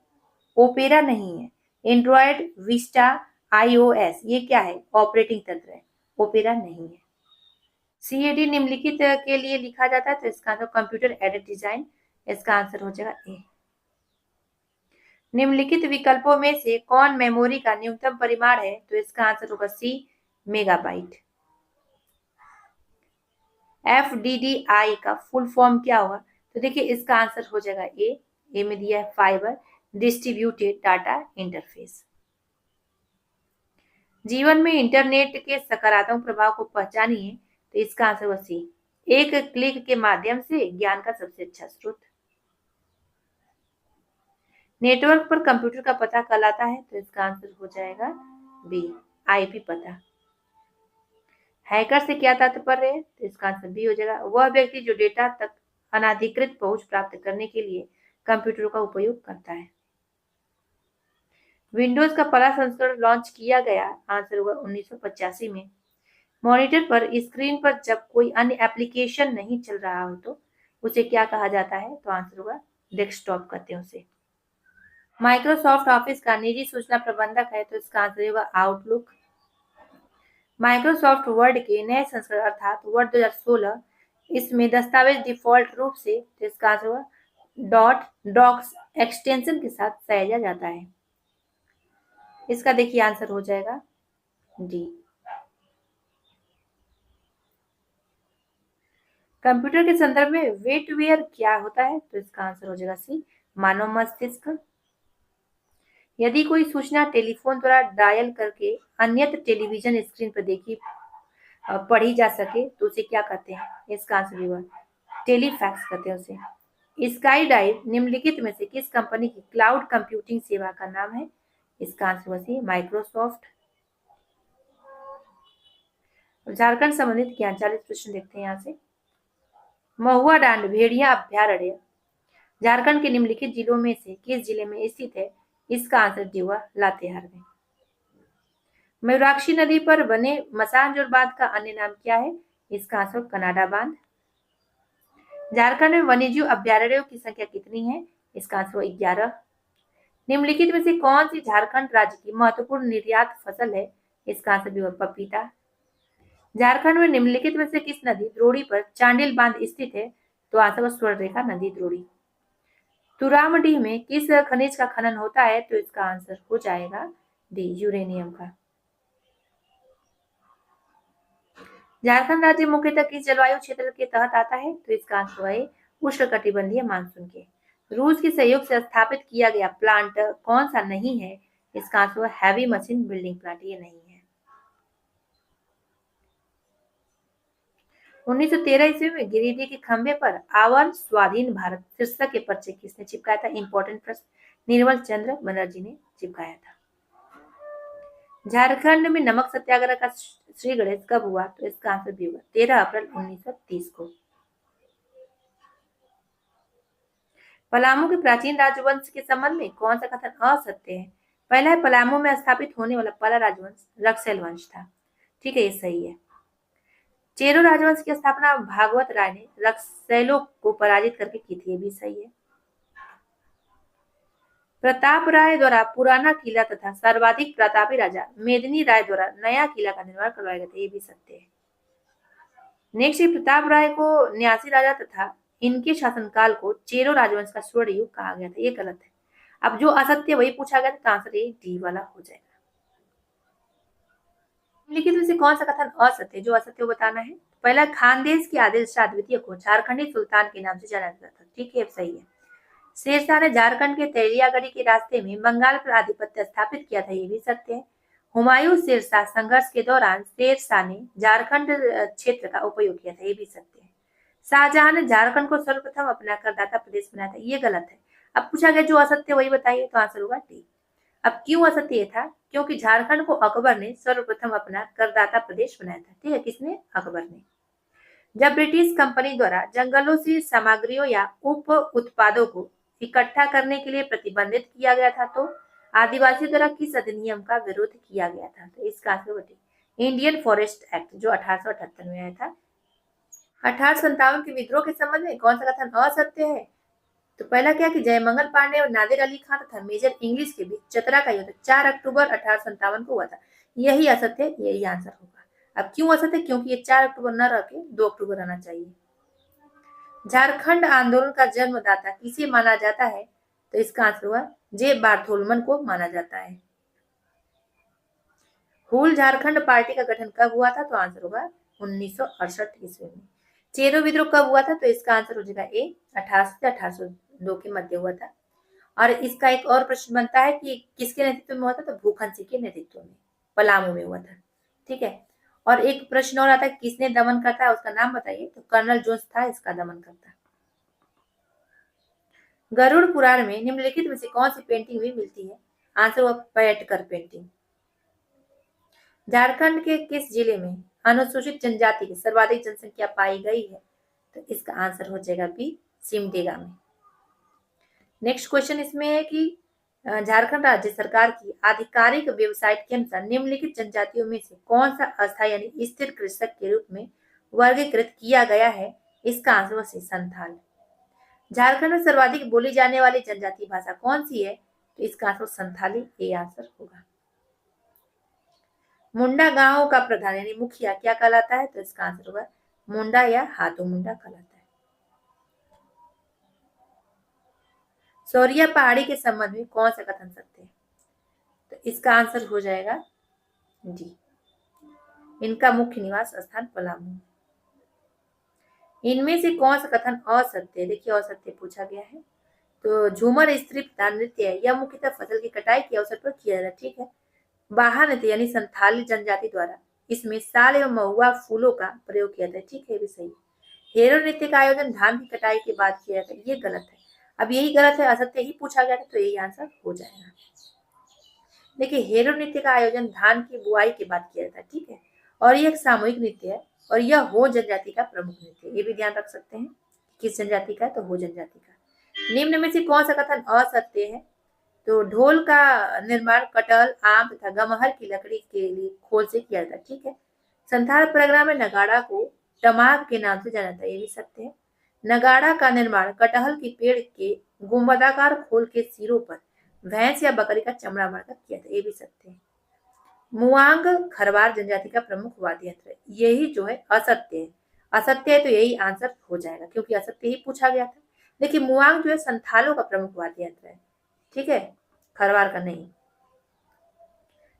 ओपेरा नहीं है। एंड्रॉयड, विस्टा, आईओएस ये क्या है ऑपरेटिंग तंत्र है, ओपेरा नहीं है। सीएडी निम्नलिखित के लिए लिखा जाता है, तो इसका आंसर कंप्यूटर एडेड डिजाइन, इसका आंसर हो जाएगा ए। निम्नलिखित विकल्पों में से कौन मेमोरी का न्यूनतम परिमाण है, तो इसका आंसर होगा सी मेगाबाइट। FDDI का फुल फॉर्म क्या होगा? तो देखिए इसका आंसर हो जाएगा ए में दिया है फाइबर डिस्ट्रीब्यूटेड डाटा इंटरफेस। जीवन में इंटरनेट के सकारात्मक प्रभाव को पहचानिए, तो इसका आंसर होगा सी, एक क्लिक के माध्यम से ज्ञान का सबसे अच्छा स्रोत। नेटवर्क पर कंप्यूटर का पता कहलाता है, तो इसका आंसर हो जाएगा बी, आईपी पता। हैकर से क्या तात्पर्य है? तो इसका आंसर बी हो जाएगा, वह व्यक्ति जो डेटा तक अनाधिकृत पहुंच प्राप्त करने के लिए कंप्यूटर का उपयोग करता है। विंडोज का पहला संस्करण लॉन्च किया गया, आंसर होगा 1985 में। मॉनिटर पर स्क्रीन पर जब कोई अन्य एप्लीकेशन नहीं चल रहा हो तो उसे क्या कहा जाता है? तो आंसर होगा डेस्कटॉप कहते हैं उसे। माइक्रोसॉफ्ट ऑफिस का निजी सूचना प्रबंधक है, तो इसका आंसर होगा आउटलुक। माइक्रोसॉफ्ट वर्ड के नए संस्करण अर्थात वर्ड 2016, इसमें दस्तावेज डिफॉल्ट रूप से, तो इसका आंसर होगा डॉट डॉक्स एक्सटेंशन के साथ सहेजा जाता है। इसका देखिए आंसर हो जाएगा डी। कंप्यूटर के संदर्भ में वेटवेयर क्या होता है? तो इसका आंसर हो जाएगा सी, मानव मस्तिष्क। यदि कोई सूचना टेलीफोन द्वारा डायल करके अन्यत्र टेलीविजन स्क्रीन पर देखी पढ़ी जा सके तो उसे क्या कहते हैं? इसका आंसर होगा टेलीफैक्स कहते हैं उसे। स्काई डाइव निम्नलिखित में से किस कंपनी की क्लाउड कंप्यूटिंग सेवा का नाम है? इसका आंसर होगा सी, माइक्रोसॉफ्ट। झारखंड संबंधित ज्ञान 40 प्रश्न देखते हैं यहाँ से। महुआ डांड भेड़िया अभ्यारण्य झारखंड के निम्नलिखित जिलों में से किस जिले में स्थित है? इसका आंसर डी होगा लातेहार में। मयूराक्षी नदी पर बने मसानजोर बांध का अन्य नाम क्या है? इसका आंसर कनाडा बांध। झारखंड में वन्यजीव अभ्यारण्यों की संख्या कितनी है? इसका आंसर 11। निम्नलिखित में से कौन सी झारखंड राज्य की महत्वपूर्ण निर्यात फसल है? इसका आंसर भी होगा पपीता। झारखंड में निम्नलिखित में से किस नदी द्रोणी पर चांडिल बांध स्थित है? तो आंसर स्वर्णरेखा नदी द्रोणी। तुरामडीह में किस खनिज का खनन होता है? तो इसका आंसर हो जाएगा डी, यूरेनियम का। झारखंड राज्य मुख्यतः किस जलवायु क्षेत्र के तहत आता है? तो इसका आंसर है उष्णकटिबंधीय मानसून के। रूस के सहयोग से स्थापित किया गया प्लांट कौन सा नहीं है? इसका answer heavy machine building plant, ये नहीं है। 1913 ईस्वी में गिरिडीह के खंभे पर आवर स्वाधीन भारत शीर्षक के पर्चे किसने चिपकाया था? इंपॉर्टेंट प्रश्न निर्मल चंद्र बनर्जी ने चिपकाया था। झारखंड में नमक सत्याग्रह का श्री गणेश कब हुआ? तो इसका आंसर भी होगा 13 अप्रैल 1930 को। पलामू के प्राचीन राजवंश के संबंध में कौन सा कथन असत्य है? पहला है पलामू में स्थापित होने वाला पहला राजवंश रक्सैल वंश था, ठीक है, ये सही है। चेरो राजवंश की स्थापना भागवत राय ने रक्सैलों को पराजित करके की थी, ये भी सही है। प्रताप राय द्वारा पुराना किला तथा सर्वाधिक प्रतापी राजा मेदिनी राय द्वारा नया किला का निर्माण करवाया गया था, ये भी सत्य है। नेक्स्ट, प्रताप राय को न्यासी राजा तथा इनके शासनकाल को चेरो राजवंश का स्वर्ण युग कहा गया था, ये गलत है। अब जो असत्य वही पूछा गया तो आंसर ये डी वाला हो जाएगा। निम्नलिखित में से कौन सा कथन असत्य, जो असत्य बताना है? पहला, खानदेश के आदिल शाह द्वितीय को झारखंडी सुल्तान के नाम से जाना जाता था, ठीक है, सही है। शेरशाह ने झारखंड के तेलियागढ़ी के रास्ते में बंगाल पर आधिपत्य स्थापित किया था, ये भी सत्य है। हुमायूं शेरशाह संघर्ष के दौरान शेरशाह ने झारखंड क्षेत्र का उपयोग किया था, ये भी सत्य है। शाहजहां ने झारखंड को सर्वप्रथम अपना करदाता प्रदेश बनाया था, ये गलत है। अब पूछा गया जो असत्य वही बताइए, तो आंसर होगा डी। अब क्यों असत्य था? क्योंकि झारखंड को अकबर ने सर्वप्रथम अपना करदाता प्रदेश बनाया था, ठीक है, किसने? अकबर ने। जब ब्रिटिश कंपनी द्वारा जंगलों से सामग्रियों या उप उत्पादों को इकट्ठा करने के लिए प्रतिबंधित किया गया था तो आदिवासी द्वारा किस अधिनियम का विरोध किया गया था? तो इसका आंसर इंडियन फॉरेस्ट एक्ट, जो 1878 में आया था। 1857 के विद्रोह के संबंध में कौन सा कथन असत्य है? तो पहला क्या कि जयमंगल पांडे और नादिर अली खान तथा मेजर इंग्लिश के बीच चतरा का युद्ध 4 अक्टूबर 1857 को हुआ था, यही असत्य है, यही आंसर होगा। अब क्यों असत्य? क्योंकि ये 4 अक्टूबर न रह के 2 अक्टूबर आना चाहिए। झारखंड आंदोलन का जन्मदाता किसे माना जाता है? तो इसका आंसर हुआ जे बार्थोलमन को माना जाता है। हुल झारखंड पार्टी का गठन कब हुआ था? तो आंसर होगा 1968 ईस्वी में। चेरो विद्रोह कब हुआ था? तो इसका आंसर हो जाएगा ए, 1800 से 1802 के मध्य हुआ था। और इसका एक और प्रश्न बनता है कि किसके नेतृत्व में हुआ था? तो भूखन सिंह के नेतृत्व में, पलामू में हुआ था। ठीक है। और एक प्रश्न और आता है, किसने दमन करता है, उसका नाम बताइए। तो कर्नल जोन्स था इसका दमन करता। गरुड़ पुराण में निम्नलिखित में से कौन सी पेंटिंग भी मिलती है? आंसर हुआ पैटकर पेंटिंग। झारखंड के किस जिले में अनुसूचित जनजाति की सर्वाधिक जनसंख्या पाई गई है? तो इसका आंसर हो जाएगा बी, सिमडेगा में। नेक्स्ट क्वेश्चन इसमें है कि झारखंड राज्य सरकार की आधिकारिक वेबसाइट के अनुसार निम्नलिखित जनजातियों में से कौन सा अस्थायी यानी स्थिर कृषक के रूप में वर्गीकृत किया गया है? इसका आंसर है संथाल। झारखंड में सर्वाधिक बोली जाने वाली जनजातीय भाषा कौन सी है? तो इसका आंसर संथाली, ये आंसर होगा। मुंडा गांव का प्रधान यानी मुखिया क्या कहलाता है? तो इसका आंसर होगा मुंडा या हाथों मुंडा कहलाता है। सौरिया पहाड़ी के संबंध में कौन सा कथन सत्य है? तो इसका आंसर हो जाएगा डी, इनका मुख्य निवास स्थान पलामू। इनमें से कौन सा कथन असत्य है? देखिए असत्य पूछा गया है। तो झूमर स्त्री नृत्य है, यह मुख्यतः फसल की कटाई के अवसर पर किया जाता है। ठीक है। बाहा नृत्य यानी संथाली जनजाति द्वारा इसमें साल एवं महुआ फूलों का प्रयोग किया जाता है। ठीक है, भी सही। हेरो नृत्य का आयोजन धान की कटाई के बाद किया जाता है, ये गलत है। अब यही गलत है, असत्य ही पूछा गया था, तो यही आंसर हो जाएगा। देखिए हेरो नृत्य का आयोजन धान की बुआई के बाद किया जाता है। ठीक है। और यह एक सामूहिक नृत्य है और यह हो जनजाति का प्रमुख नृत्य है, ये भी ध्यान रख सकते हैं किस जनजाति का, तो हो जनजाति का। निम्न में से कौन सा कथन असत्य है? तो ढोल का निर्माण कटहल, आम तथा गमहर की लकड़ी के लिए खोल से किया जाता है। ठीक है। संथाल परगना में नगाड़ा को टमाक के नाम से जाना जाता है, ये भी सत्य है। नगाड़ा का निर्माण कटहल की पेड़ के गुंबदाकार खोल के सिरों पर भैंस या बकरी का चमड़ा मारकर किया था, ये भी सत्य है। मुआंग खरवार जनजाति का प्रमुख वाद्य यंत्र है, यही जो है असत्य है। असत्य है तो यही आंसर हो जाएगा क्योंकि असत्य ही पूछा गया था। देखिए मुआंग जो है संथालों का प्रमुख वाद्य यंत्र है। ठीक है, खरवार का नहीं।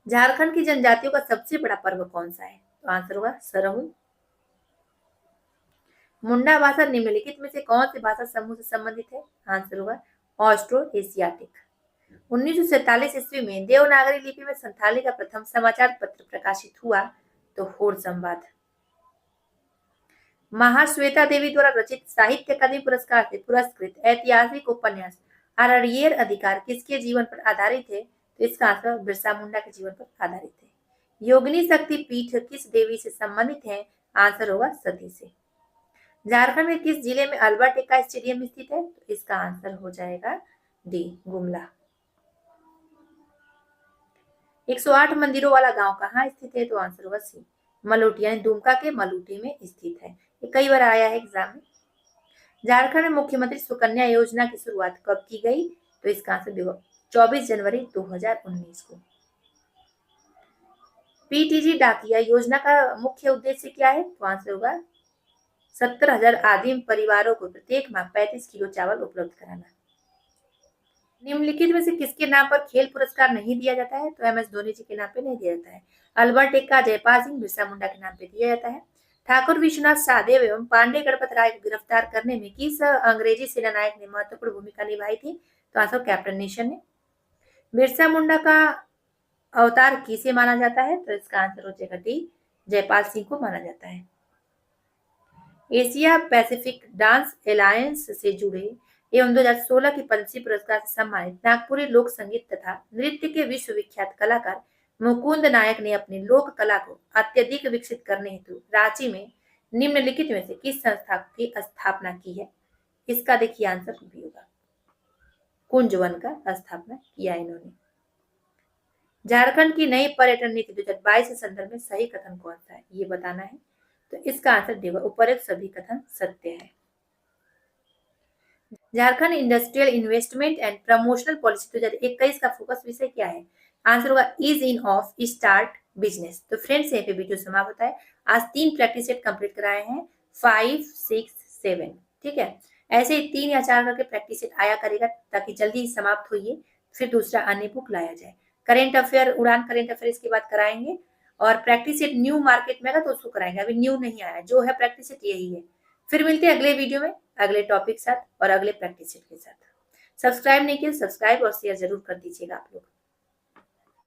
झारखंड की जनजातियों का सबसे बड़ा पर्व कौन सा है? तो आंसर होगा सरहुल। मुंडा भाषा निम्नलिखित में से कौन सी भाषा समूह से संबंधित है? आंसर होगा ऑस्ट्रो एशियाटिक। 1947 ईस्वी में देवनागरी लिपि में संथाली का प्रथम समाचार पत्र प्रकाशित हुआ, तो होर संवाद। महाश्वेता देवी द्वारा रचित साहित्य अकादमी पुरस्कार से पुरस्कृत ऐतिहासिक उपन्यास अररियर अधिकार किसके जीवन पर आधारित है? तो इसका आंसर बिरसा मुंडा के जीवन पर आधारित है। योगिनी शक्ति पीठ किस देवी से संबंधित है? आंसर होगा सती से। झारखंड में किस जिले में अल्बर्ट एक्का स्टेडियम स्थित है? तो इसका आंसर हो जाएगा डी, गुमला। 108 मंदिरों वाला गांव कहाँ स्थित है? तो आंसर होगा सी, मलूटी यानी दुमका के मलूटी में स्थित है। ये कई बार आया है एग्जाम में। झारखंड में मुख्यमंत्री सुकन्या योजना की शुरुआत कब की गई? तो इसका आंसर देखो 24 जनवरी 2019 को। पीटीजी डाकिया योजना का मुख्य उद्देश्य क्या है? तो आंसर होगा 70,000 आदिम परिवारों को प्रत्येक माह 35 किलो चावल उपलब्ध कराना। निम्नलिखित में से किसके नाम पर खेल पुरस्कार नहीं दिया जाता है? तो एमएस धोनी जी के नाम पे नहीं दिया जाता है। अल्बर्ट एक्का, जयपाल सिंह, बिरसा मुंडा के नाम पे दिया जाता है। ठाकुर विश्वनाथ साहदेव एवं पांडे गणपत राय को गिरफ्तार करने में किस अंग्रेजी सेनानायक ने महत्वपूर्ण भूमिका निभाई थी? तो आंसर कैप्टन नेशन ने। बिरसा मुंडा का अवतार किसे माना जाता है? तो इसका आंसर हो जाएगा डी, जयपाल सिंह को माना जाता है। एशिया पैसिफिक डांस अलायंस से जुड़े एवं 2016 की पद्मश्री पुरस्कार से सम्मानित नागपुरी लोक संगीत तथा नृत्य के विश्व विख्यात कलाकार मुकुंद नायक ने अपनी लोक कला को अत्यधिक विकसित करने हेतु रांची में निम्नलिखित में से किस संस्था की स्थापना की है? इसका देखिए आंसर भी होगा कुंज वन का स्थापना किया इन्होंने। झारखंड की नई पर्यटन नीति 2022 के संदर्भ में सही कथन कौन सा है, ये बताना है। तो इसका आंसर देगा उपरोक्त सभी कथन सत्य है। Jharkhand industrial investment and promotional policy 2021 का फोकस विषय क्या है? आंसर होगा is in of start business. तो फ्रेंड्स यहाँ पे वीडियो समाप्त होता है। आज 3 प्रैक्टिस सेट कंप्लीट कराए हैं, 5, 6, 7। ठीक है, ऐसे ही 3 या 4 करके प्रैक्टिस सेट आया करेगा ताकि जल्दी ही समाप्त होइए, फिर दूसरा अन्य बुक लाया जाए। करेंट अफेयर, उड़ान करेंट अफेयर इसके बाद कराएंगे और प्रैक्टिस सेट न्यू मार्केट में आएगा तो उसको कराएंगे। अभी न्यू नहीं आया, जो है प्रैक्टिस सेट यही है। फिर मिलते हैं अगले वीडियो में अगले टॉपिक साथ और अगले प्रैक्टिस सेट के साथ। सब्सक्राइब नहीं किया, सब्सक्राइब और शेयर जरूर कर दीजिएगा आप लोग।